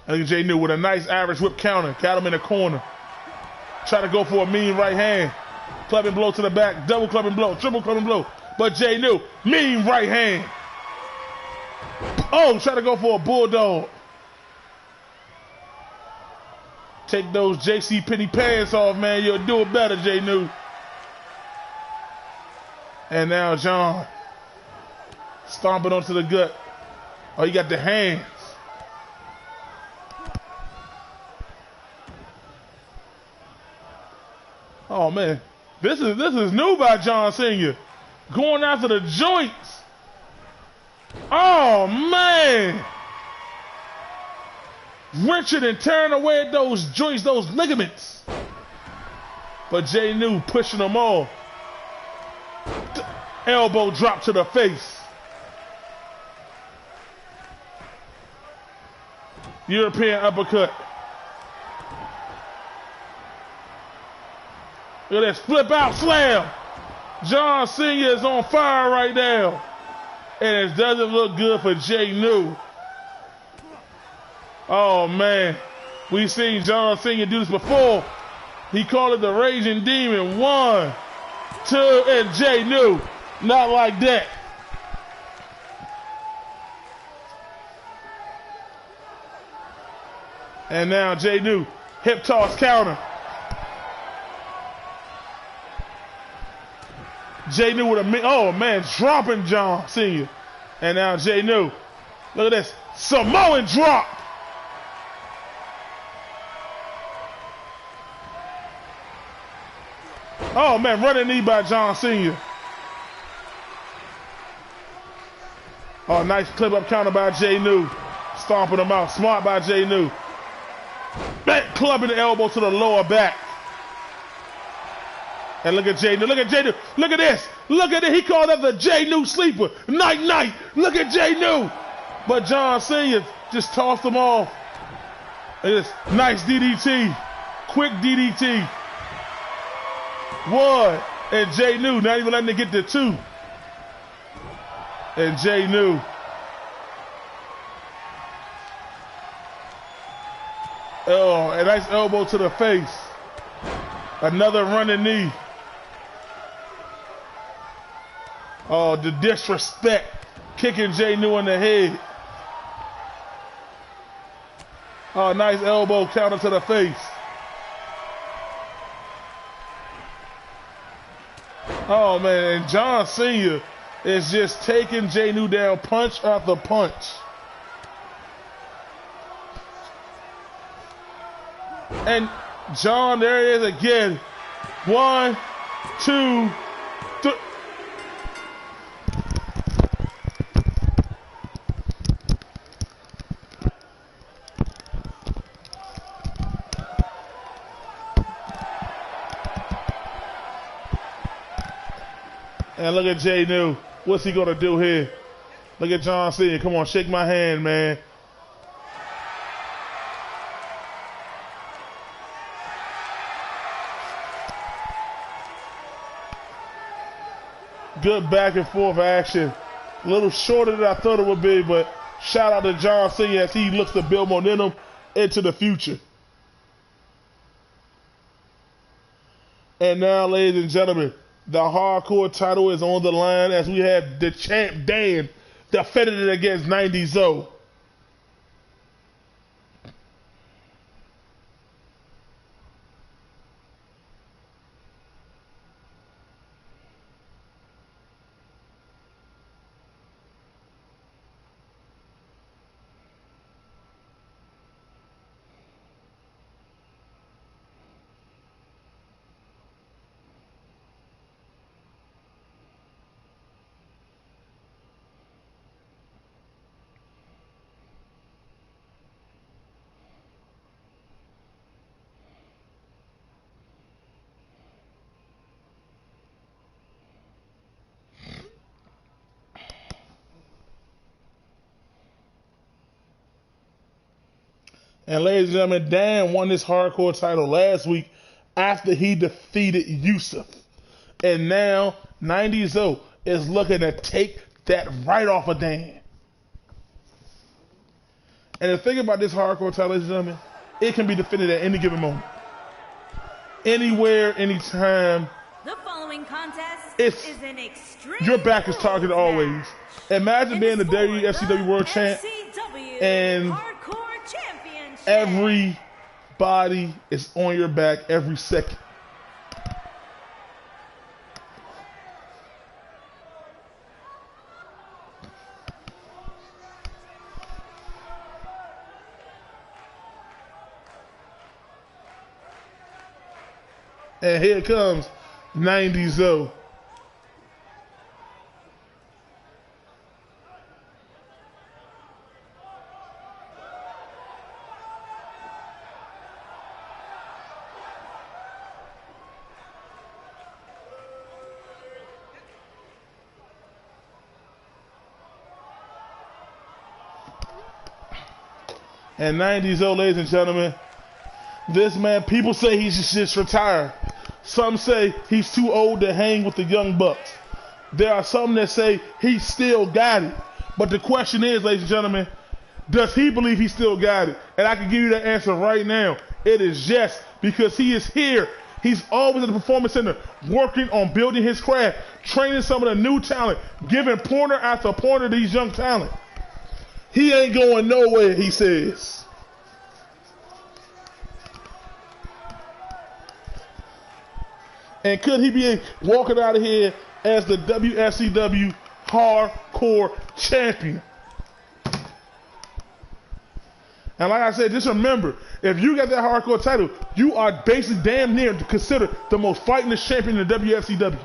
Look at Jay New with a nice average whip counter. Got him in the corner. Try to go for a mean right hand. Clubbing blow to the back. Double clubbing blow. Triple clubbing blow. But Jay New, mean right hand. Oh, try to go for a bulldog. Take those J.C. Penney pants off, man. You'll do it better, Jay New. And now John stomping onto the gut. Oh, he got the hands. Oh man, this is new by John Sr. Going after the joints. Oh man, wrenching and tearing away at those joints, those ligaments. But Jay New pushing them all. Elbow drop to the face. European uppercut. Look at this, flip out slam. John Sr. is on fire right now. And it doesn't look good for Jay New. Oh man, we've seen John Sr. do this before. He called it the Raging Demon. 1, 2, and Jay New. Not like that. And now Jay New, hip toss counter. Jay New with a, oh man, dropping John Sr. And now Jay New. Look at this, Samoan drop. Oh man, running knee by John Sr. Oh, nice clip up counter by Jay New. Stomping him out, smart by Jay New. Back clubbing the elbow to the lower back. And look at Jay New, look at Jay New, look at this, look at it, he called up the Jay New sleeper, night night, look at Jay New. But John Sr. just tossed him off. Look at this, nice DDT, quick DDT. 1, and Jay New, not even letting it get to 2. And Jay New. Oh, a nice elbow to the face. Another running knee. Oh, the disrespect. Kicking Jay New in the head. Oh, nice elbow counter to the face. Oh, man, and John Sr. is just taking Jay New down punch after punch. And John, there it is again. 1, 2, 3. And look at Jay New. What's he going to do here? Look at John Cena. Come on, shake my hand, man. Good back and forth action. A little shorter than I thought it would be, but shout out to John Cena as he looks to build momentum into the future. And now, ladies and gentlemen, the hardcore title is on the line as we have the champ Dan defending it against 90 Zoe. And ladies and gentlemen, Dan won this hardcore title last week after he defeated Yusuf. And now 90 Zoe is looking to take that right off of Dan. And the thing about this hardcore title, ladies and gentlemen, it can be defended at any given moment. Anywhere, anytime. The following contest is an extreme. Your back is targeted always. Imagine being the WFCW World Champ and everybody is on your back every second. And here comes 90 Zoe. And 90 Zoe, ladies and gentlemen, this man, people say he should just retire. Some say he's too old to hang with the young bucks. There are some that say he still got it. But the question is, ladies and gentlemen, does he believe he still got it? And I can give you the answer right now. It is yes, because he is here. He's always at the Performance Center, working on building his craft, training some of the new talent, giving pointer after pointer to these young talent. He ain't going nowhere, he says. And could he be walking out of here as the WFCW Hardcore Champion? And like I said, just remember, if you got that hardcore title, you are basically damn near considered the most fightingest champion in the WFCW.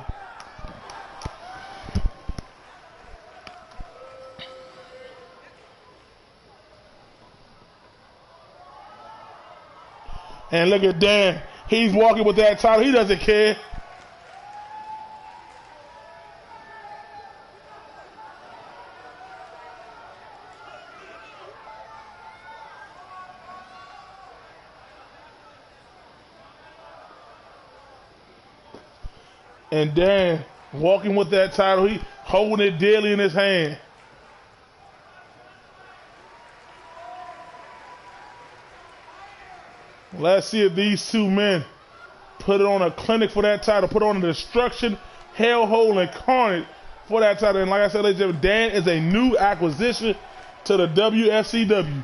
And look at Dan. He's walking with that title. He doesn't care. And Dan walking with that title, he holding it dearly in his hand. Let's see if these two men put it on a clinic for that title, put on a destruction, hellhole, and carnage for that title. And like I said, ladies and gentlemen, Dan is a new acquisition to the WFCW.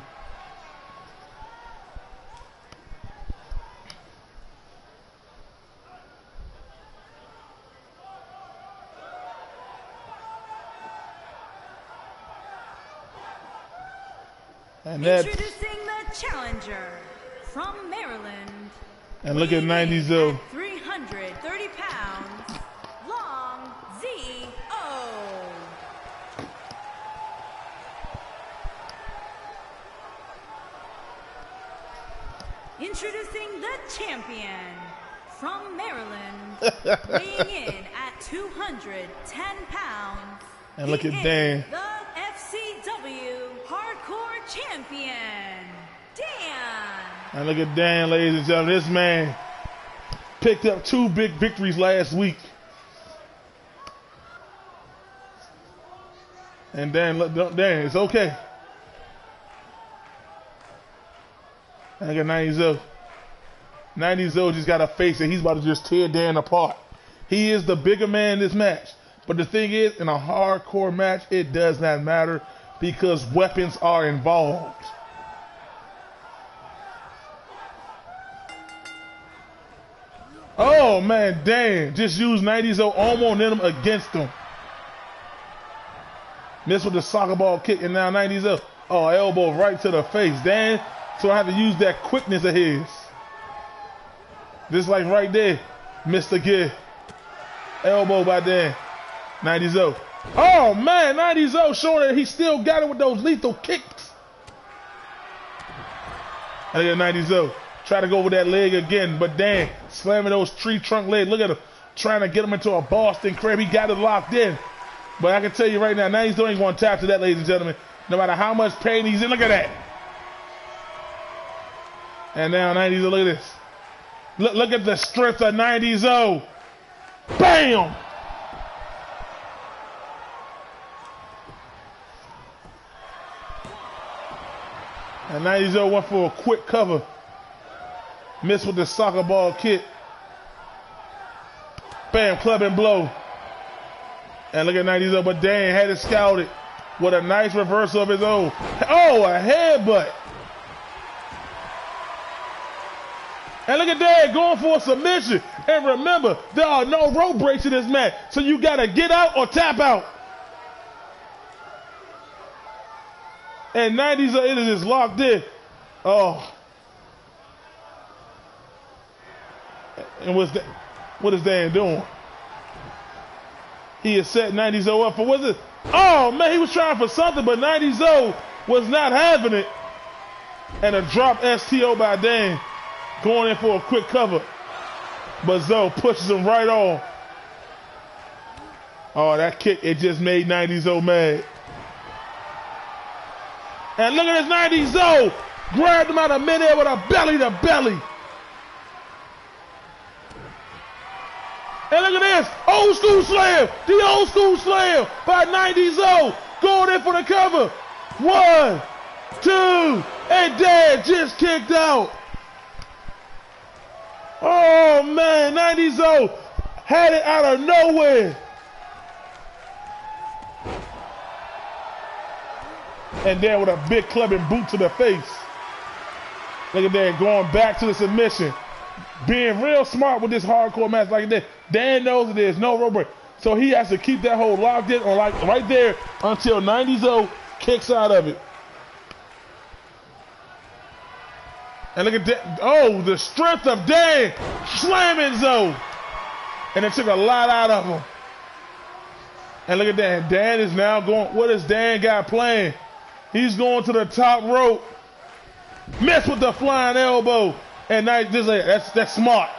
And introducing the challenger from Maryland. And look at 90 Zoe. 330 pounds, Long Z.O. Introducing the champion from Maryland, weighing in at 210 pounds. And look He at is Dan. the FCW Hardcore Champion, Dan. And look at Dan, ladies and gentlemen. This man picked up 2 big victories last week. And Dan, look, Dan, it's okay. And look at 90-0. 90-0 just got to face it. He's about to just tear Dan apart. He is the bigger man in this match. But the thing is, in a hardcore match, it does not matter because weapons are involved. Oh, man, Dan just used 90-0 almost in him against him. Missed with the soccer ball kick, and now 90-0. Oh, elbow right to the face. Dan, so I have to use that quickness of his. Just like right there, missed again. Elbow by Dan. 90-0. Oh, man, 90-0 showing that he still got it with those lethal kicks. And look at 90-0. Try to go with that leg again, but Dan slamming those tree trunk legs. Look at him trying to get him into a Boston crab. He got it locked in. But I can tell you right now, 90-0 ain't going to tap to that, ladies and gentlemen. No matter how much pain he's in. Look at that. And now 90-0, look at this. Look at the strength of 90-0. Bam! And 90-0 went for a quick cover. Missed with the soccer ball kick. Bam, club and blow. And look at 90-0, but Dan had it scouted with a nice reversal of his own. Oh, a headbutt. And look at Dan going for a submission. And remember, there are no rope breaks in this match. So you got to get out or tap out. And 90-0, it is just locked in. Oh. And what is Dan doing? He has set 90-0 up for what's it? Oh, man, he was trying for something, but 90-0 was not having it. And a drop STO by Dan. Going in for a quick cover. But Zoe pushes him right on. Oh, that kick, it just made 90-0 mad. And look at this 90-0. Grabbed him out of midair with a belly to belly. And look at this. Old school slam. The old school slam by 90-0. Going in for the cover. 1, 2, and Dan just kicked out. Oh, man, 90-0 had it out of nowhere. And then with a big clubbing boot to the face. Look at that, going back to the submission. Being real smart with this hardcore match like that. Dan knows that there's no rope break. So he has to keep that hold locked in or like right there until 90-0 kicks out of it. And look at that. Oh, the strength of Dan slamming Zoe. And it took a lot out of him. And look at that. Dan is now going. What has Dan got playing? He's going to the top rope. Mess with the flying elbow. And that's smart.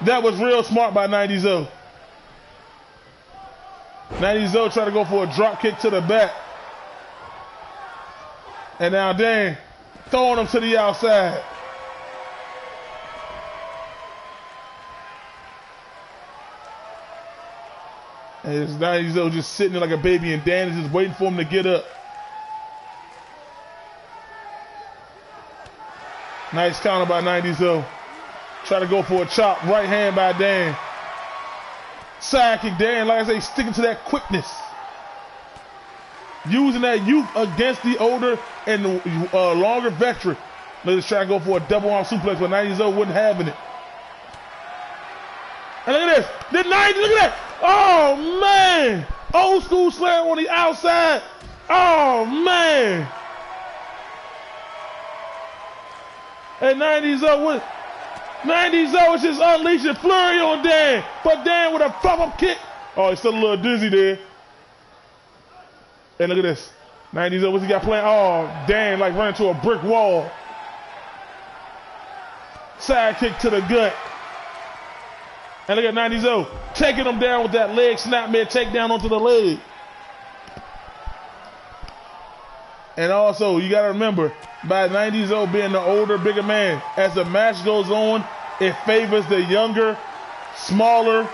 That was real smart by 90-0. 90-0 trying to go for a drop kick to the back. And now Dan throwing him to the outside. And it's 90-0 just sitting there like a baby, and Dan is just waiting for him to get up. Nice counter by 90-0. Try to go for a chop. Right hand by Dan. Side kick. Dan, like I say, sticking to that quickness. Using that youth against the older and the longer veteran. Let's try to go for a double arm suplex, but 90-0 wasn't having it. And look at this. Look at that. Oh, man. Old school slam on the outside. Oh, man. And 90-0 is just unleashing flurry on Dan. But Dan with a pop-up kick. Oh, he's still a little dizzy there. And look at this. 90-0, what's he got playing? Oh, Dan like running to a brick wall. Side kick to the gut. And look at 90-0 taking him down with that leg snapmare takedown onto the leg. And also, you got to remember, by 90-0 being the older, bigger man, as the match goes on, it favors the younger, smaller,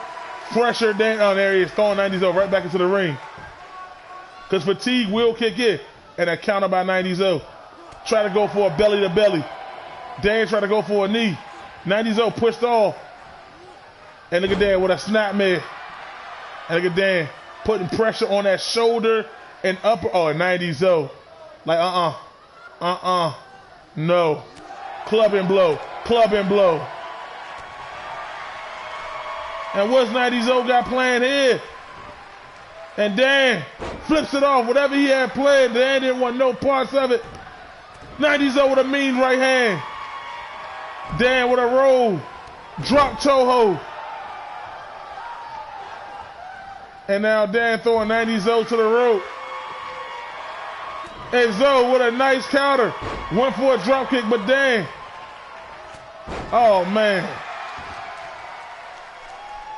fresher Dan. Oh, there he is, throwing 90-0 right back into the ring. Because fatigue will kick in. And a counter by 90-0. Try to go for a belly-to-belly. Dan try to go for a knee. 90-0 pushed off. And look at Dan with a snapmare. And look at Dan putting pressure on that shoulder and upper. Oh, 90-0. Like, no. Club and blow. Club and blow. And what's 90-0 got playing here? And Dan flips it off. Whatever he had planned, Dan didn't want no parts of it. 90-0 with a mean right hand. Dan with a roll. Drop toe hold. And now Dan throwing 90-0 to the rope. And Zoe with a nice counter. Went for a drop kick, but Dan. Oh, man.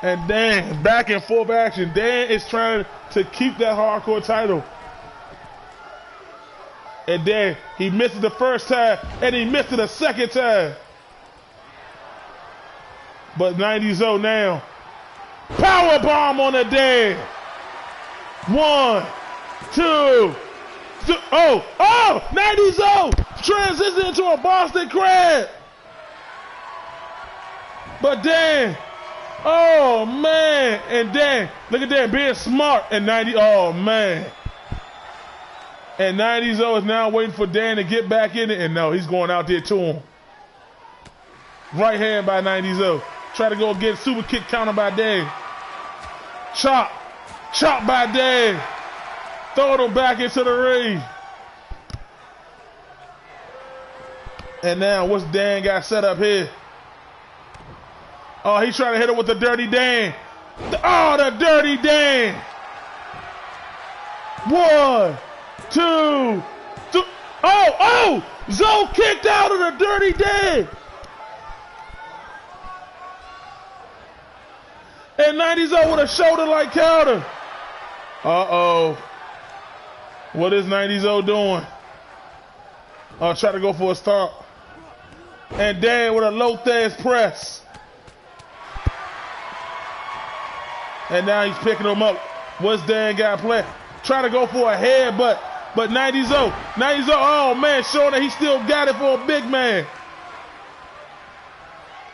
And Dan, back and forth action. Dan is trying to keep that hardcore title. And then he missed it the first time, and he missed it the second time. But 90-0 now. Power bomb on the Dan. 1, 2, 3. Oh, 90-0 transition into a Boston Crab. But Dan, oh man, and Dan, look at Dan being smart. And 90, oh man. And 90-0 is now waiting for Dan to get back in it, and no, he's going out there to him. Right hand by 90-0. Try to go get super kick counter by Dan. Chop. Chop by Dan. Throw him back into the ring. And now what's Dan got set up here? Oh, he's trying to hit him with the Dirty Dan. Oh, the Dirty Dan. 1, 2, 3. Oh, Zoe kicked out of the Dirty Dan. And 90-0 with a shoulder-like counter. Uh-oh. What is 90-0 doing? Oh, try to go for a start. And Dan with a low-thesz press. And now he's picking him up. What's Dan got planned? Try to go for a headbutt. But 90-0, oh man, showing that he still got it for a big man.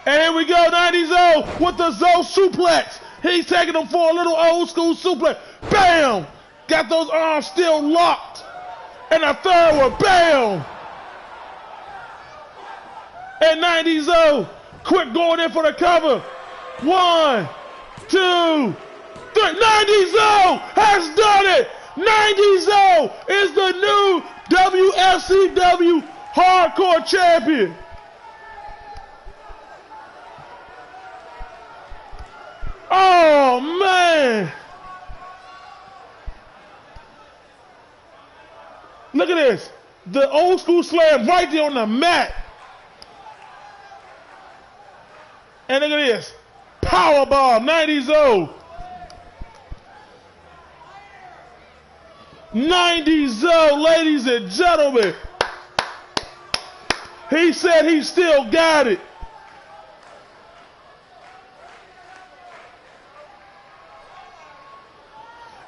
And here we go, 90-0 with the Zoe suplex. He's taking him for a little old school suplex. Bam! Got those arms still locked. And a third one, bam! And 90-0, quick going in for the cover. 1, 2, 3. 90-0 has done it. 90-0 is the new WFCW Hardcore Champion. Oh, man. Look at this. The old school slam right there on the mat. And look at this. Powerbomb, 90-0. 90-0, ladies and gentlemen. He said he still got it.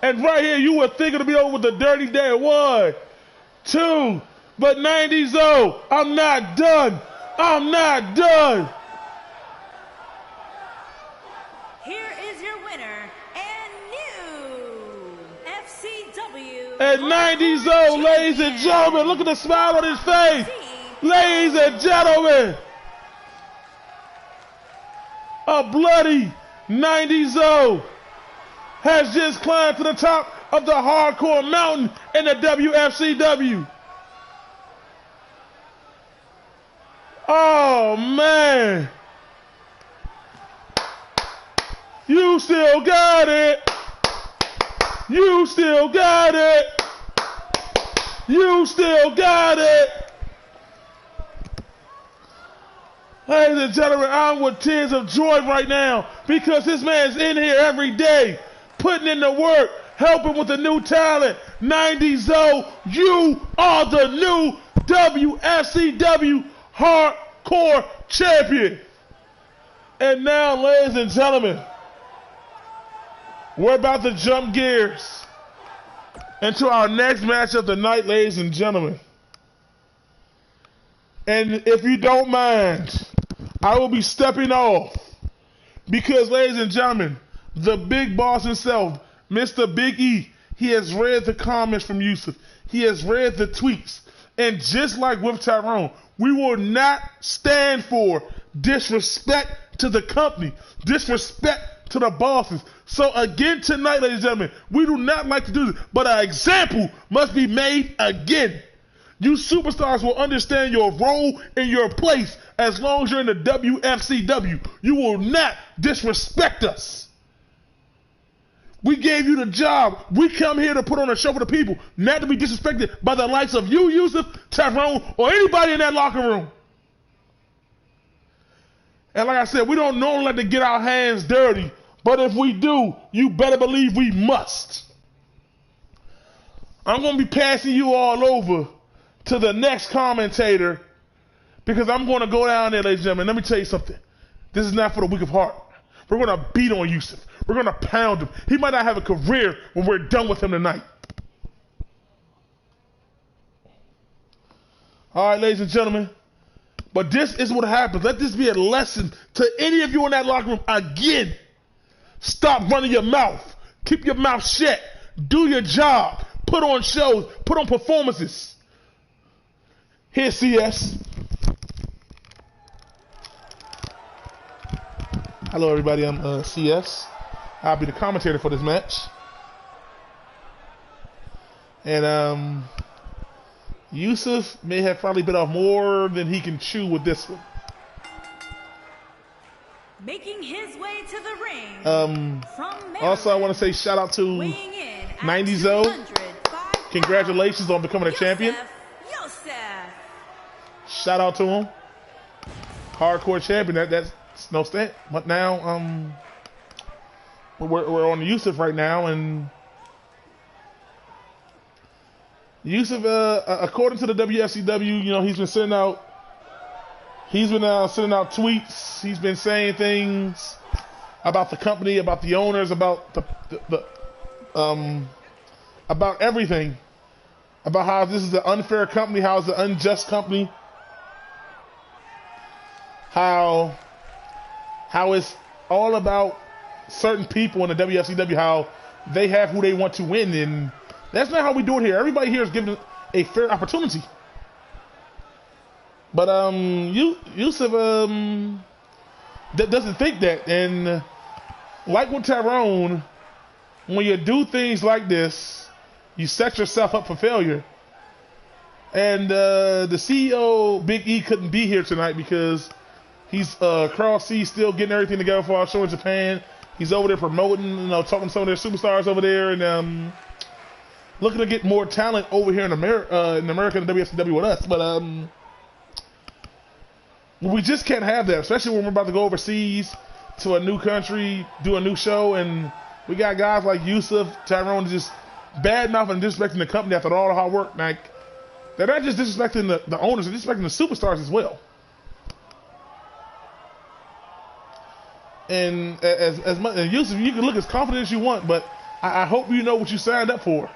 And right here, you were thinking to be over with the Dirty Dan. 1, 2, but 90-0, I'm not done. I'm not done. Here is your winner and new FCW. And 90-0, ladies and gentlemen, look at the smile on his face. Ladies and gentlemen, a bloody 90-0 has just climbed to the top of the hardcore mountain in the WFCW. Oh, man. You still got it. You still got it. You still got it. Hey. ladies and gentlemen, I'm with tears of joy right now because this man's in here every day, putting in the work, helping with the new talent. 90 you are the new WFCW Hardcore Champion. And now, ladies and gentlemen, we're about to jump gears into our next match of the night, ladies and gentlemen. And if you don't mind, I will be stepping off because, ladies and gentlemen, the big boss himself, Mr. Big E, he has read the comments from Yusuf. He has read the tweets. And just like with Tyrone, we will not stand for disrespect to the company, disrespect to the bosses. So again tonight, ladies and gentlemen, we do not like to do this, but an example must be made again. You superstars will understand your role and your place as long as you're in the WFCW. You will not disrespect us. We gave you the job. We come here to put on a show for the people, not to be disrespected by the likes of you, Yusuf, Tyrone, or anybody in that locker room. And like I said, we don't normally like to get our hands dirty, but if we do, you better believe we must. I'm going to be passing you all over to the next commentator because I'm going to go down there, ladies and gentlemen. Let me tell you something. This is not for the weak of heart. We're going to beat on Yusuf. We're going to pound him. He might not have a career when we're done with him tonight. All right, ladies and gentlemen. But this is what happens. Let this be a lesson to any of you in that locker room. Again, stop running your mouth. Keep your mouth shut. Do your job. Put on shows. Put on performances. Here's CS. Hello, everybody. I'm CS. I'll be the commentator for this match. And Yusuf may have probably bit off more than he can chew with this one. Making his way to the ring. From Maryland, also, I want to say shout out to 90 Congratulations on becoming a champion. Shout out to him. Hardcore champion. That's no stat. But now we're on Yusuf right now, and Yusuf, according to the WFCW, you know, he's been sending out tweets. He's been saying things about the company, about the owners, about about everything, about how this is an unfair company, how it's an unjust company, how it's all about certain people in the WFCW, how they have who they want to win, and that's not how we do it here. Everybody here is given a fair opportunity. But Yusuf doesn't think that, and like with Tyrone, when you do things like this, you set yourself up for failure. And the CEO, Big E, couldn't be here tonight because he's cross seas still getting everything together for our show in Japan. He's over there promoting, you know, talking to some of their superstars over there, and looking to get more talent over here in America, in the WFCW with us. But we just can't have that, especially when we're about to go overseas to a new country, do a new show, and we got guys like Yusuf, Tyrone, just bad mouthing and disrespecting the company after all the hard work. Like, they're not just disrespecting the owners, they're disrespecting the superstars as well. And as much, and Yusuf, you can look as confident as you want, but I hope you know what you signed up for.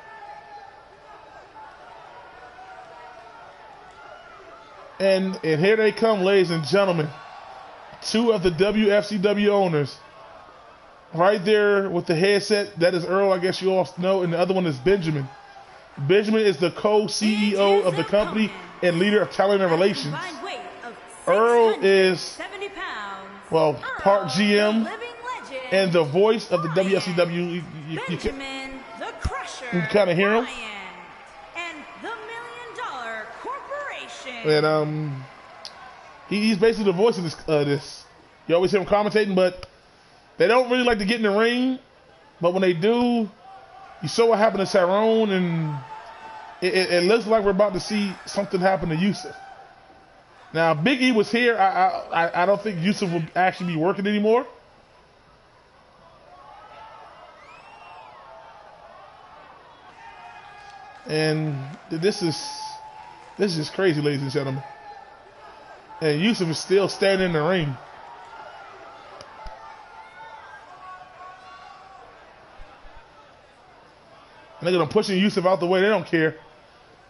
And here they come, ladies and gentlemen. Two of the WFCW owners. Right there with the headset, that is Earl, I guess you all know, and the other one is Benjamin. Benjamin is the co-CEO of the company and leader of talent and relations. Earl is, well, part GM and the voice of the WFCW. You can kind of hear him. And he's basically the voice of this. You always hear him commentating, but they don't really like to get in the ring. But when they do, you saw what happened to Tyrone, and it looks like we're about to see something happen to Yusuf. Now, if Big E was here, I don't think Yusuf would actually be working anymore. And this is just crazy, ladies and gentlemen. And Yusuf is still standing in the ring. And look at them pushing Yusuf out the way. They don't care.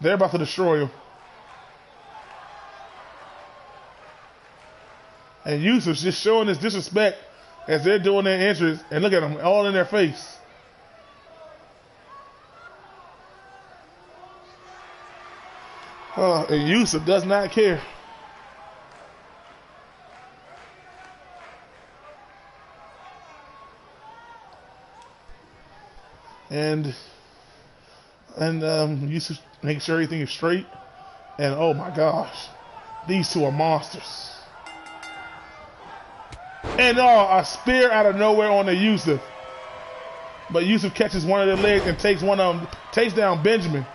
They're about to destroy him. And Yusuf's just showing his disrespect as they're doing their entrance. And look at them, all in their face. And Yusuf does not care. And Yusuf making sure everything is straight. And oh my gosh, these two are monsters. And a spear out of nowhere on the Yusuf. But Yusuf catches one of their legs and takes down Benjamin.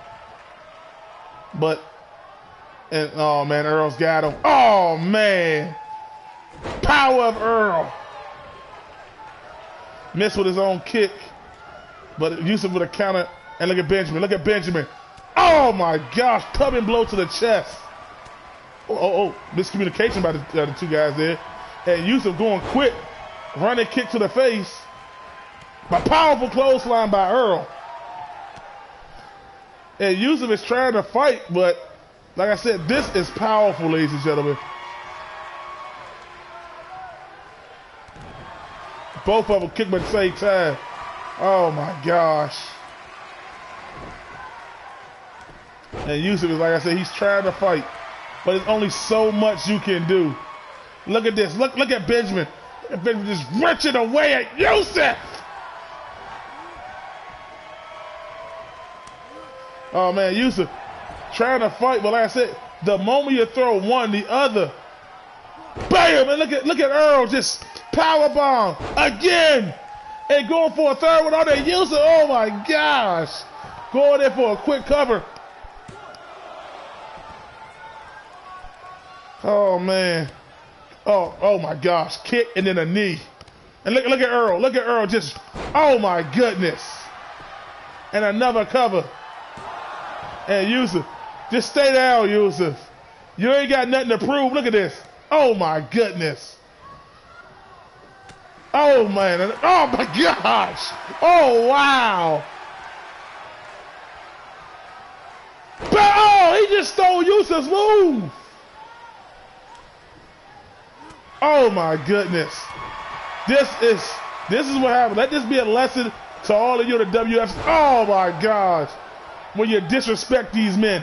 And oh man, Earl's got him. Oh man, power of Earl. Missed with his own kick, but Yusuf with a counter. And look at Benjamin. Look at Benjamin. Oh my gosh, clubbing blow to the chest. Oh, miscommunication by the two guys there. And Yusuf going quick, running kick to the face. A powerful clothesline by Earl. And Yusuf is trying to fight, but like I said, this is powerful, ladies and gentlemen. Both of them kick at the same time. Oh my gosh. And Yusuf is, like I said, he's trying to fight. But there's only so much you can do. Look at this. Look at Benjamin. Benjamin just wrenching away at Yusuf. Oh man, Yusuf trying to fight, but like I said, the moment you throw one, the other, bam! And look at Earl just power bomb again, and going for a third one on there. Yusuf, oh my gosh, going there for a quick cover. Oh man, oh my gosh, kick and then a knee, and look at Earl. Look at Earl just, oh my goodness, and another cover. And Yusuf, just stay down, Yusuf. You ain't got nothing to prove. Look at this. Oh my goodness. Oh man. Oh my gosh. Oh wow. But oh, he just stole Yusuf's move. Oh my goodness. This is what happened. Let this be a lesson to all of you at the WFC. Oh my gosh. When you disrespect these men.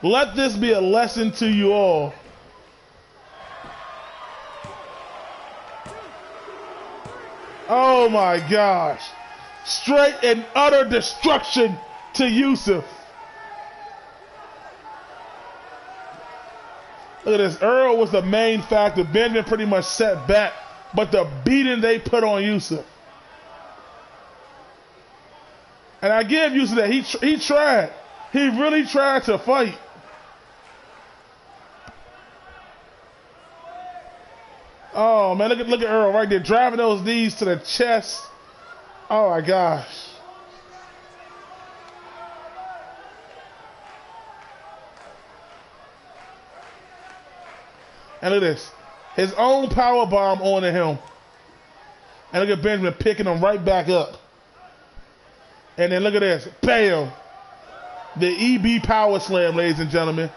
Let this be a lesson to you all. Oh my gosh. Straight and utter destruction to Yusuf. Look at this. Earl was the main factor. Benjamin pretty much set back. But the beating they put on Yusuf. And I give Yusuf that he tried. He really tried to fight. Oh man, look at Earl right there, driving those knees to the chest. Oh my gosh. And look at this. His own power bomb onto him. And look at Benjamin picking him right back up. And then look at this. Bam. The EB power slam, ladies and gentlemen.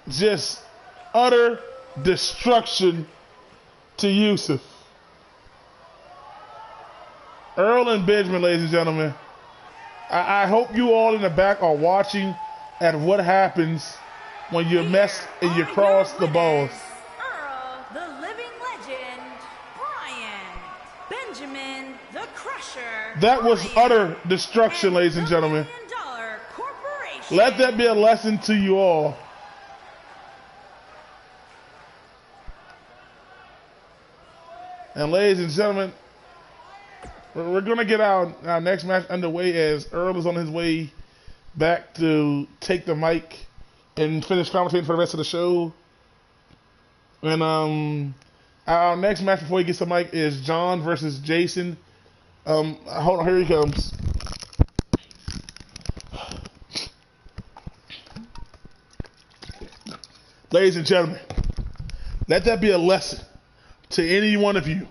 Just utter destruction to Yusuf. Earl and Benjamin, ladies and gentlemen. I hope you all in the back are watching at what happens when you mess and you cross the balls. Earl, the living legend, Brian, Benjamin, the Crusher. That was utter destruction, ladies and gentlemen. Let that be a lesson to you all. And ladies and gentlemen, we're going to get our next match underway as Earl is on his way back to take the mic and finish commentating for the rest of the show. And our next match before he gets the mic is John versus Jason. Hold on, here he comes. Ladies and gentlemen, let that be a lesson to any one of you.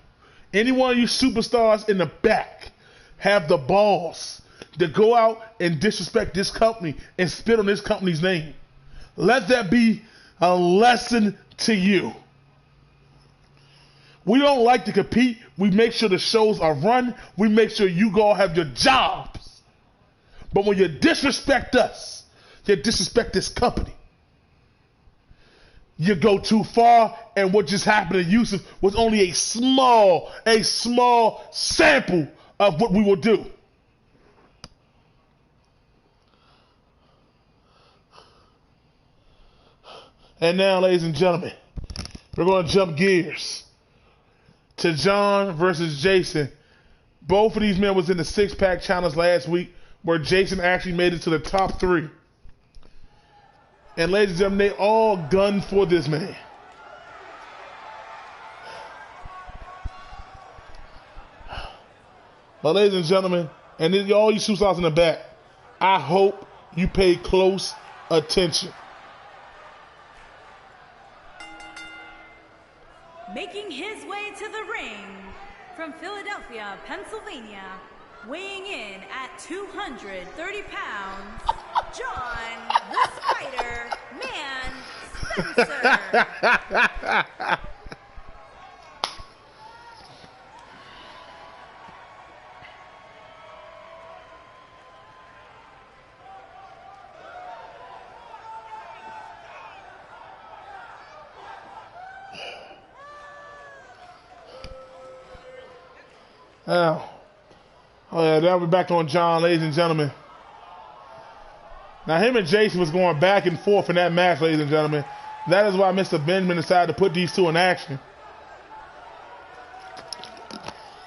Any one of you superstars in the back have the balls to go out and disrespect this company and spit on this company's name. Let that be a lesson to you. We don't like to compete. We make sure the shows are run. We make sure you all have your jobs. But when you disrespect us, you disrespect this company. You go too far, and what just happened to Yusuf was only a small sample of what we will do. And now, ladies and gentlemen, we're going to jump gears to John versus Jason. Both of these men was in the six-pack challenge last week, where Jason actually made it to the top 3. And ladies and gentlemen, they all gunned for this man. But ladies and gentlemen, and then all you superstars in the back, I hope you pay close attention. Making his way to the ring from Philadelphia, Pennsylvania, weighing in at 230 pounds, John the Spider Man Spencer. Now we're back on John, ladies and gentlemen. Now him and Jason was going back and forth in that match, ladies and gentlemen. That is why Mr. Benjamin decided to put these two in action.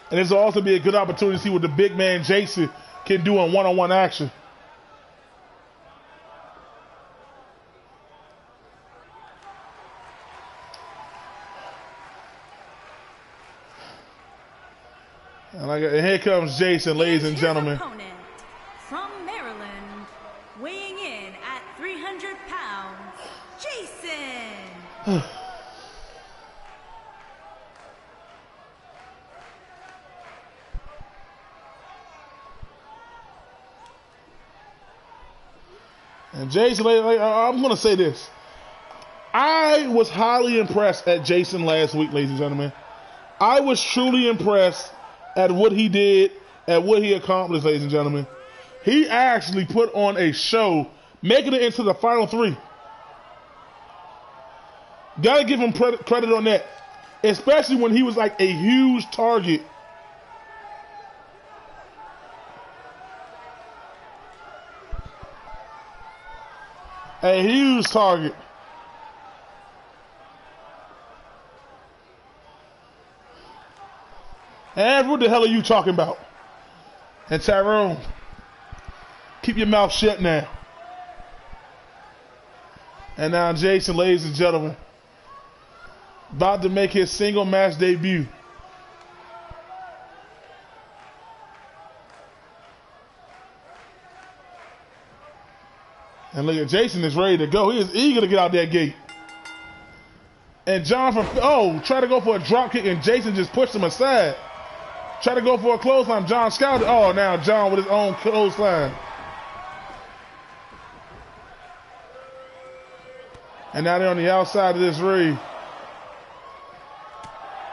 And this will also be a good opportunity to see what the big man Jason can do in one-on-one action. And here comes Jason, ladies and gentlemen. Opponent from Maryland, weighing in at 300 pounds, Jason. And Jason, I'm going to say this. I was highly impressed at Jason last week, ladies and gentlemen. I was truly impressed at what he did, at what he accomplished, ladies and gentlemen. He actually put on a show, making it into the final 3. Gotta give him credit on that. Especially when he was like a huge target. A huge target. And what the hell are you talking about? And Tyrone, keep your mouth shut now. And now Jason, ladies and gentlemen, about to make his single match debut. And look at Jason is ready to go. He is eager to get out that gate. And John try to go for a drop kick, and Jason just pushed him aside. Try to go for a clothesline. John scouted. Oh, now John with his own clothesline. And now they're on the outside of this ring.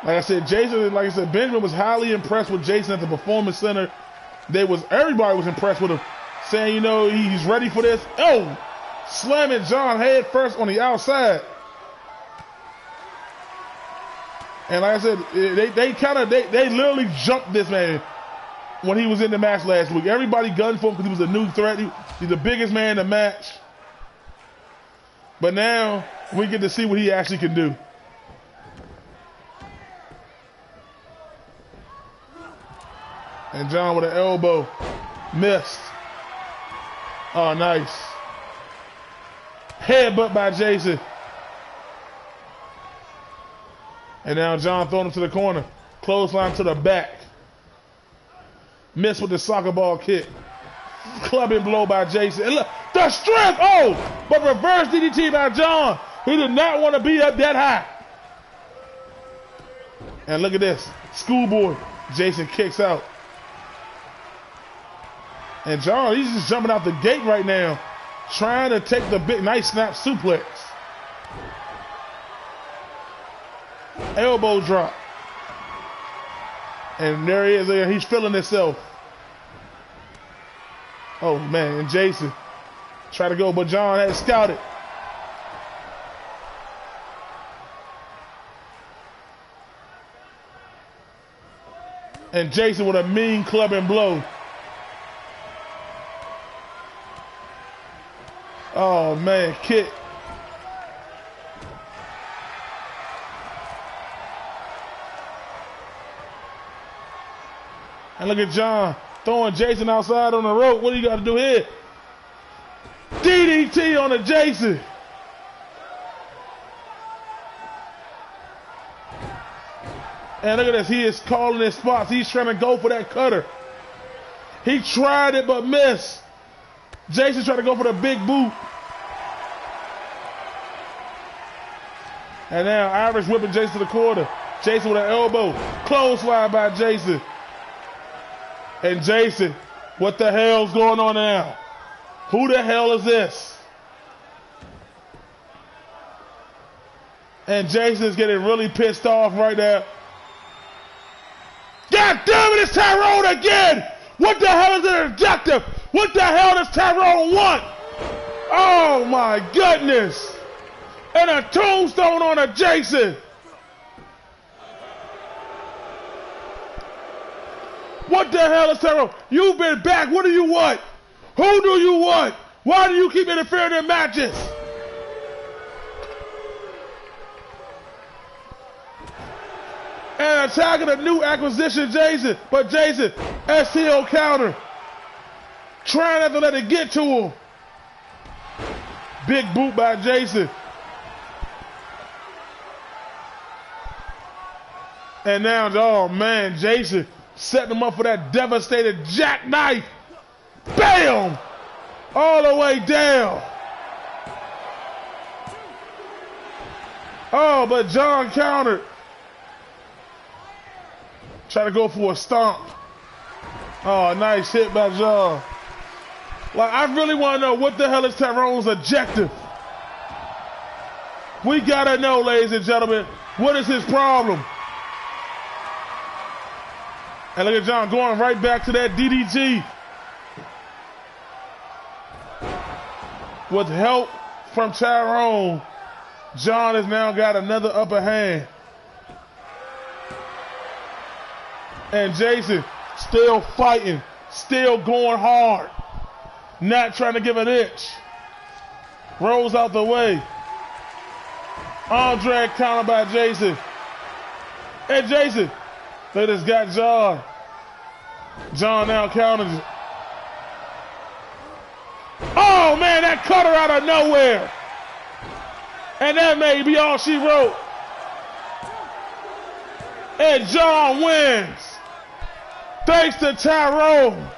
Like I said, Benjamin was highly impressed with Jason at the Performance Center. Everybody was impressed with him, saying, he's ready for this. Oh, slamming John head first on the outside. And like I said, they literally jumped this man when he was in the match last week. Everybody gunned for him because he was a new threat. He's the biggest man in the match. But now we get to see what he actually can do. And John with an elbow. Missed. Oh, nice. Headbutt by Jason. And now John throwing him to the corner. Clothesline to the back. Missed with the soccer ball kick. Clubbing blow by Jason. And look, the strength. Oh, but reverse DDT by John. He did not want to be up that high. And look at this. Schoolboy. Jason kicks out. And John, he's just jumping out the gate right now. Trying to take the big, nice snap suplex. Elbow drop. And there he is. He's feeling himself. Oh, man. And Jason tried to go, but John had scouted. And Jason with a mean clubbing blow. Oh, man. Kick. And look at John throwing Jason outside on the rope. What do you got to do here? DDT on the Jason. And look at this. He is calling his spots. He's trying to go for that cutter. He tried it but missed. Jason trying to go for the big boot. And now Irish whipping Jason to the corner. Jason with an elbow. Clothesline by Jason. And Jason, what the hell's going on now? Who the hell is this? And Jason's getting really pissed off right now. God damn it, it's Tyrone again! What the hell is an objective? What the hell does Tyrone want? Oh my goodness! And a tombstone on a Jason! What the hell is Tyrone? You've been back. What do you want? Who do you want? Why do you keep interfering in matches? And attacking a new acquisition, Jason. But Jason, STO counter. Trying not to let it get to him. Big boot by Jason. And now, oh man, Jason setting him up for that devastated jackknife. Bam! All the way down. Oh, but John countered. Try to go for a stomp. Oh, nice hit by John. Like, I really want to know what the hell is Tyrone's objective. We got to know, ladies and gentlemen, what is his problem? And look at John going right back to that DDT. With help from Tyrone, John has now got another upper hand. And Jason still fighting, still going hard, not trying to give an inch. Rolls out the way. Arm drag counter by Jason. And Jason, they just got John. John now counters it. Oh man, that cutter out of nowhere. And that may be all she wrote. And John wins. Thanks to Tyrone.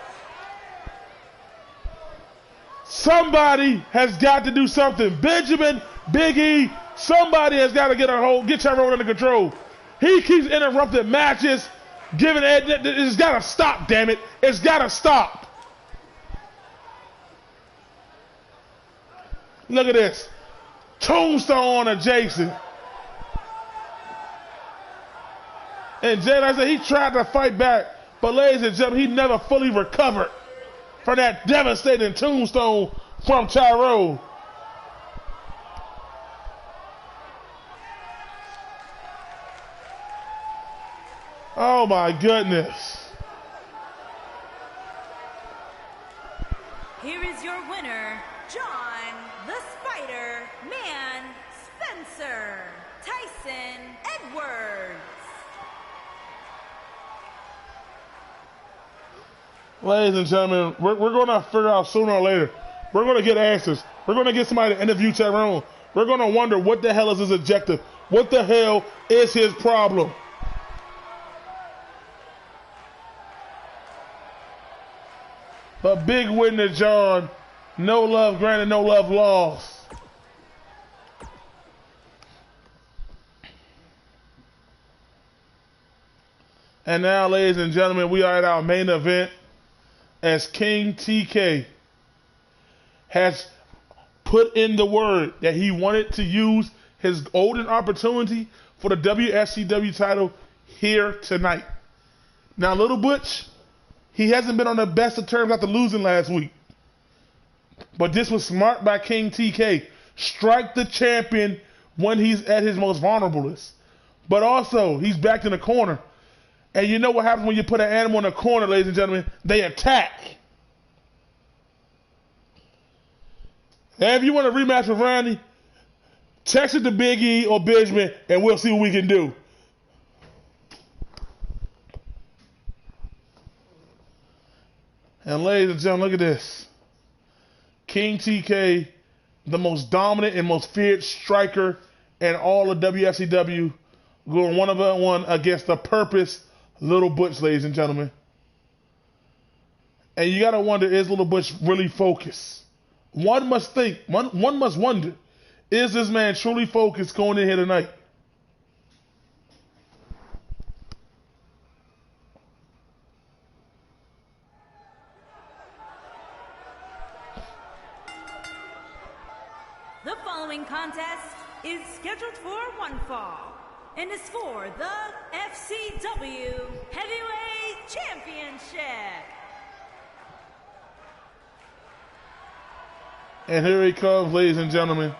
Somebody has got to do something. Benjamin, Big E, somebody has got to get Tyrone under control. He keeps interrupting matches, giving it. It's got to stop, damn it. It's got to stop. Look at this. Tombstone on a Jason. And Jay, like I said, he tried to fight back, but ladies and gentlemen, he never fully recovered from that devastating tombstone from Tyrone. Oh my goodness. Here is your winner, John the Spider Man Spencer Tyson Edwards. Ladies and gentlemen, we're going to figure out sooner or later We're going to get answers. We're going to get somebody to interview Tyrone. We're going to wonder what the hell is his objective. What the hell is his problem? A big win to John. No love granted, no love lost. And now, ladies and gentlemen, we are at our main event as King TK has put in the word that he wanted to use his golden opportunity for the WFCW title here tonight. Now, Little Butch, he hasn't been on the best of terms after losing last week. But this was smart by King TK. Strike the champion when he's at his most vulnerablest. But also, he's backed in the corner. And you know what happens when you put an animal in a corner, ladies and gentlemen? They attack. And if you want a rematch with Randy, text it to Big E or Benjamin, and we'll see what we can do. And ladies and gentlemen, look at this. King TK, the most dominant and most feared striker in all of WFCW, going one-on-one against the Purpose Little Butch, ladies and gentlemen. And you got to wonder, is Little Butch really focused? One must think, one must wonder, is this man truly focused going in here tonight? The following contest is scheduled for one fall and is for the FCW Heavyweight Championship. And here he comes, ladies and gentlemen.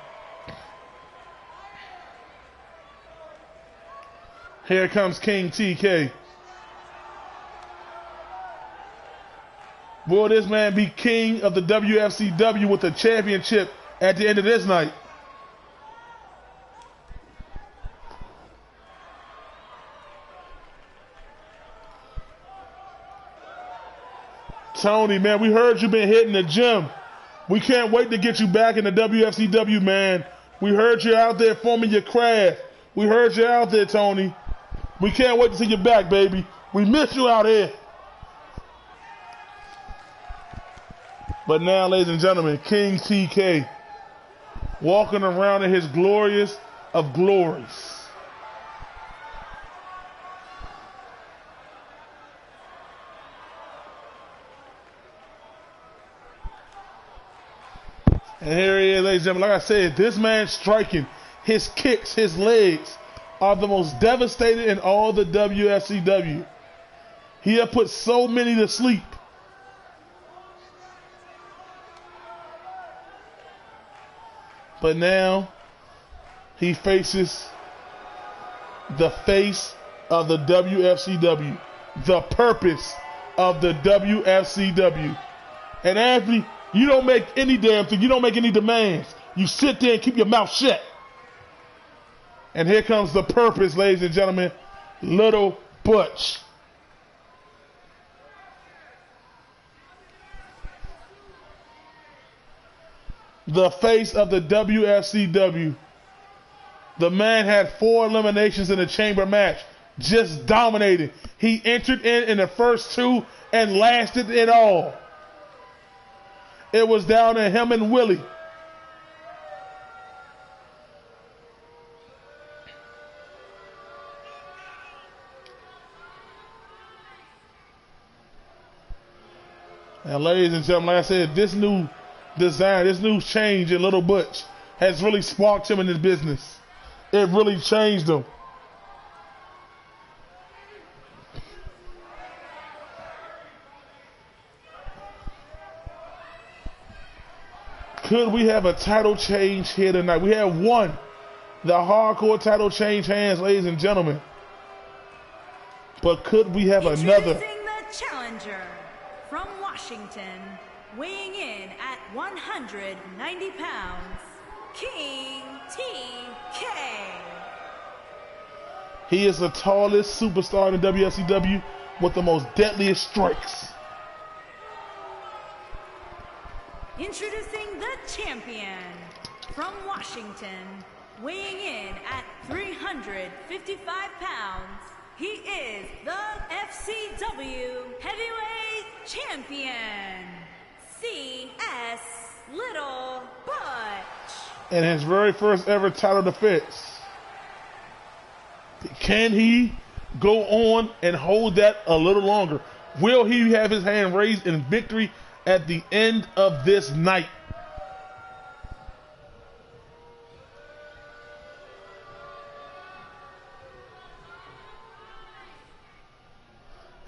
Here comes King TK. Will this man be king of the WFCW with the championship at the end of this night? Tony, man, we heard you been hitting the gym. We can't wait to get you back in the WFCW, man. We heard you out there forming your craft. We heard you out there, Tony. We can't wait to see you back, baby. We miss you out here. But now, ladies and gentlemen, King TK walking around in his glorious of glories. And here he is, ladies and gentlemen. Like I said, this man striking, his kicks, his legs are the most devastating in all the WFCW. He has put so many to sleep. But now he faces the face of the WFCW, the purpose of the WFCW. And Anthony, you don't make any damn thing. You don't make any demands. You sit there and keep your mouth shut. And here comes the purpose, ladies and gentlemen, Little Butch. The face of the WFCW. The man had 4 eliminations in the chamber match. Just dominated. He entered in the first 2 and lasted it all. It was down to him and Willie. And ladies and gentlemen, like I said, this new design, this new change in Little Butch has really sparked him in his business. It really changed him. Could we have a title change here tonight? We have one. The hardcore title change hands, ladies and gentlemen. But could we have another? Introducing the challenger from Washington, weighing in at 190 pounds, King TK. He is the tallest superstar in the WFCW with the most deadliest strikes. Introducing champion. From Washington, weighing in at 355 pounds, he is the FCW Heavyweight Champion, C.S. Little Butch. And his very first ever title defense. Can he go on and hold that a little longer? Will he have his hand raised in victory at the end of this night?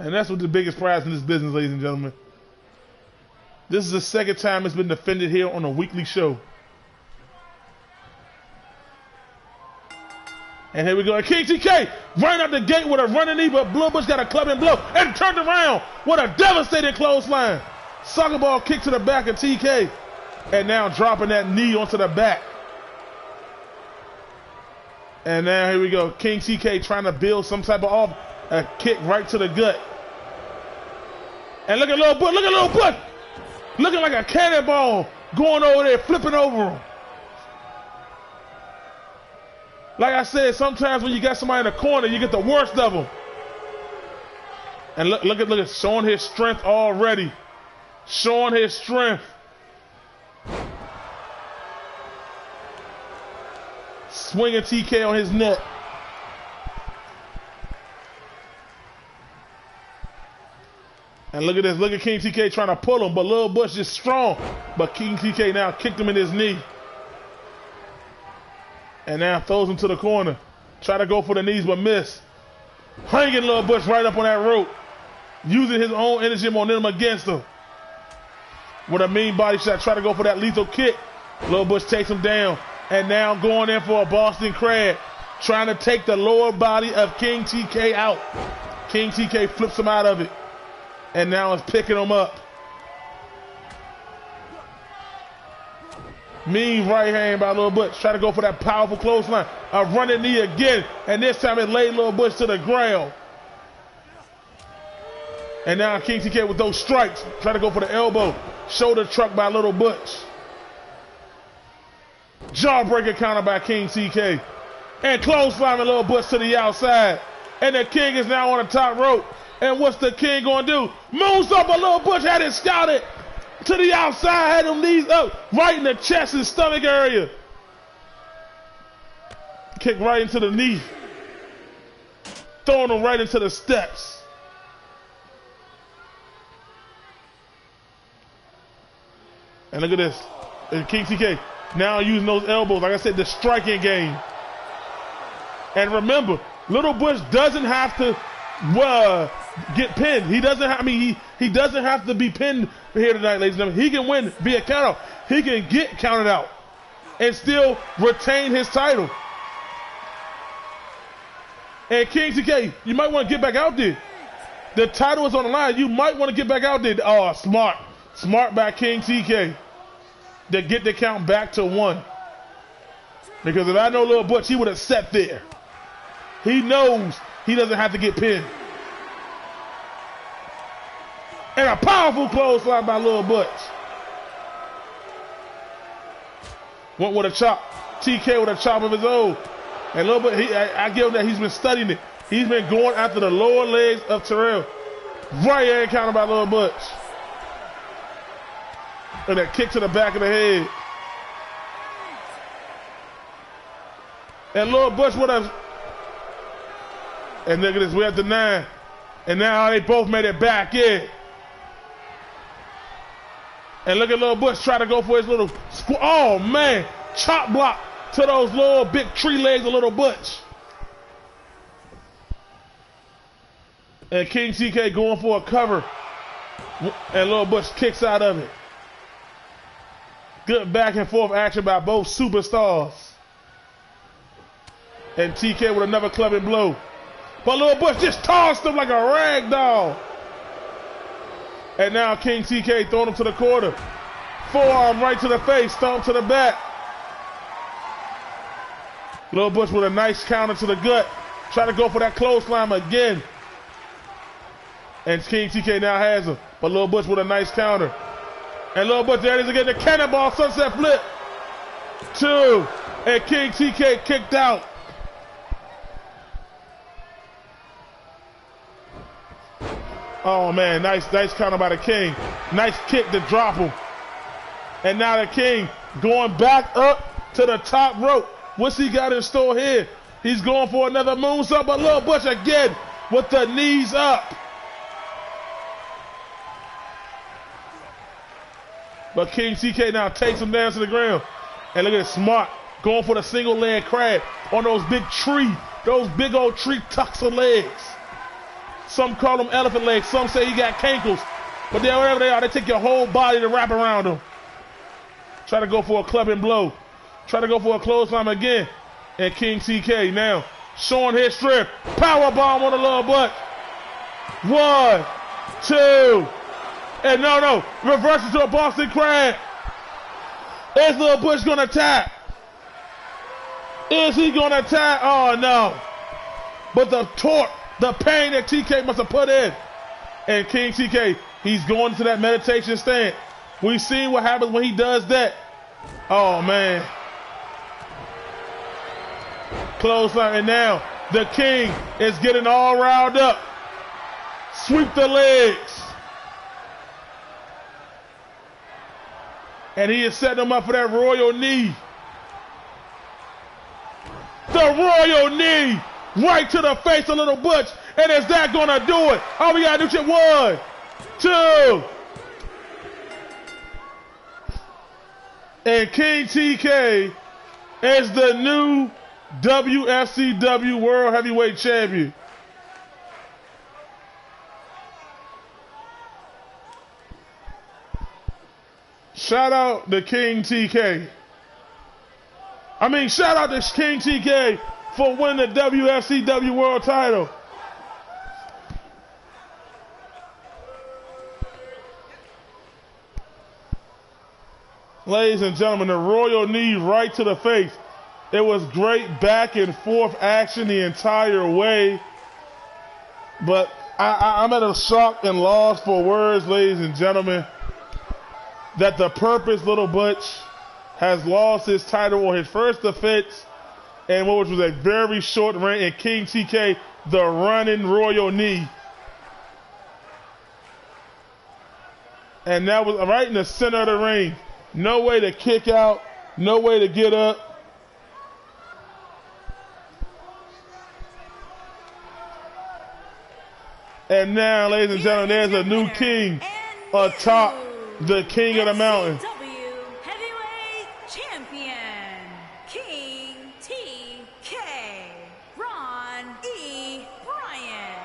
And that's what the biggest prize in this business, ladies and gentlemen. This is the second time it's been defended here on a weekly show. And here we go. And King TK right out the gate with a running knee, but Blue Bush got a clubbing blow and turned around with a devastating clothesline. Soccer ball kick to the back of TK. And now dropping that knee onto the back. And now here we go. King TK trying to build some type of a kick right to the gut. And look at Little Bush. Look at Little Bush. Looking like a cannonball going over there, flipping over him. Like I said, sometimes when you got somebody in the corner, you get the worst of them. And look at showing his strength already. Showing his strength. Swinging TK on his neck. And look at this. Look at King TK trying to pull him, but Lil Bush is strong. But King TK now kicked him in his knee. And now throws him to the corner. Try to go for the knees, but miss. Hanging Lil Bush right up on that rope. Using his own energy momentum against him. With a mean body shot. Try to go for that lethal kick. Lil Bush takes him down. And now going in for a Boston Crab. Trying to take the lower body of King TK out. King TK flips him out of it. And now is picking him up. Mean right hand by Lil Bush. Try to go for that powerful clothesline. A running knee again. And this time it laid Lil Bush to the ground. And now King TK with those strikes. Try to go for the elbow. Shoulder truck by Little Bush. Jawbreaker counter by King TK. And clothesline Lil Bush to the outside. And the King is now on the top rope. And what's the King going to do? Moves up, but Lil Bush had it scouted to the outside, had them knees up, right in the chest and stomach area. Kick right into the knee. Throwing him right into the steps. And look at this. And King TK now using those elbows, like I said, the striking game. And remember, Little Bush doesn't have to get pinned. He doesn't have, he doesn't have to be pinned here tonight, ladies and gentlemen. He can win via count out. He can get counted out and still retain his title. And King TK, you might want to get back out there. The title is on the line. You might want to get back out there. Oh, smart. Smart by King TK to get the count back to 1. Because if I know Lil Butch, he would have sat there. He knows he doesn't have to get pinned. And a powerful clothesline by Lil Butch. Went with a chop. TK with a chop of his own. And Lil Butch, I give him that he's been studying it. He's been going after the lower legs of Terrell. Right hand counter by Lil Butch. And that kick to the back of the head. And Lil Butch with a... And look at this, we're at the 9. And now they both made it back in. And look at Lil Butch try to go for his little... Oh, man. Chop block to those little big tree legs of Little Butch. And King TK going for a cover. And Lil Butch kicks out of it. Good back and forth action by both superstars. And TK with another clubbing blow. But Lil Butch just tossed him like a rag doll. And now King TK throwing him to the corner. Forearm right to the face, stomp to the back. Lil Butch with a nice counter to the gut. Try to go for that clothesline again. And King TK now has him. But Lil Butch with a nice counter. And Little Butch there is again the cannonball sunset flip. 2. And King TK kicked out. Oh man, nice counter by the King. Nice kick to drop him. And now the King going back up to the top rope. What's he got in store here? He's going for another moonsault, but Little Butch again with the knees up. But King TK now takes him down to the ground. And look at it, Smart going for the single leg crab on those big old tree tucks of legs. Some call them elephant legs, some say he got cankles. But then whatever they are, they take your whole body to wrap around them. Try to go for a clubbing blow. Try to go for a clothesline again. And King TK now showing his strength. Power bomb on the Little Butch. 1, 2. And no. Reverses to a Boston Crab. Is Little Butch going to tap? Is he going to tap? Oh, no. But the torque, the pain that TK must have put in. And King TK, he's going to that meditation stand. We've seen what happens when he does that. Oh, man. Clothesline. And now the King is getting all riled up. Sweep the legs. And he is setting him up for that royal knee. The royal knee right to the face of Little Butch. And is that going to do it? All we got to do is 1, 2. And King TK is the new WFCW World Heavyweight Champion. Shout out to King TK. Shout out to King TK for winning the WFCW World title. Ladies and gentlemen, the royal knee right to the face. It was great back and forth action the entire way. But I'm at a shock and loss for words, ladies and gentlemen, that the Purpose Little Butch has lost his title on his first defense and what was a very short reign, and King TK, the running royal knee. And that was right in the center of the ring. No way to kick out, no way to get up. And now, ladies and gentlemen, there's a new king atop the king of the mountain. Wfcw Heavyweight Champion, King TK, Ron E. Bryant.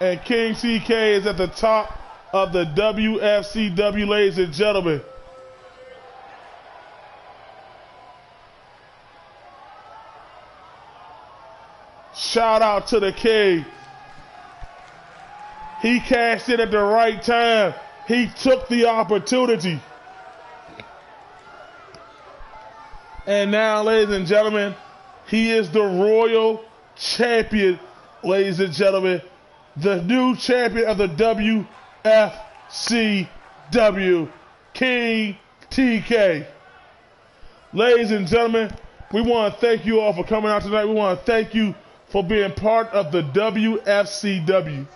And King TK is at the top of the WFCW, ladies and gentlemen. Shout out to the king. He cashed in at the right time. He took the opportunity. And now, ladies and gentlemen, he is the royal champion, ladies and gentlemen. The new champion of the WFCW, King TK. Ladies and gentlemen, we want to thank you all for coming out tonight. We want to thank you for being part of the WFCW.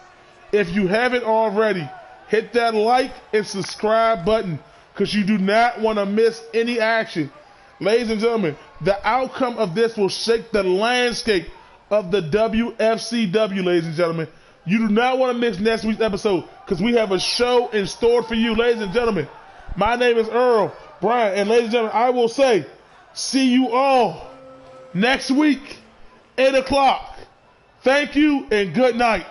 If you haven't already, hit that like and subscribe button because you do not want to miss any action. Ladies and gentlemen, the outcome of this will shake the landscape of the WFCW, ladies and gentlemen. You do not want to miss next week's episode because we have a show in store for you, ladies and gentlemen. My name is Earl Bryant, and ladies and gentlemen, I will say, see you all next week, 8 o'clock. Thank you and good night.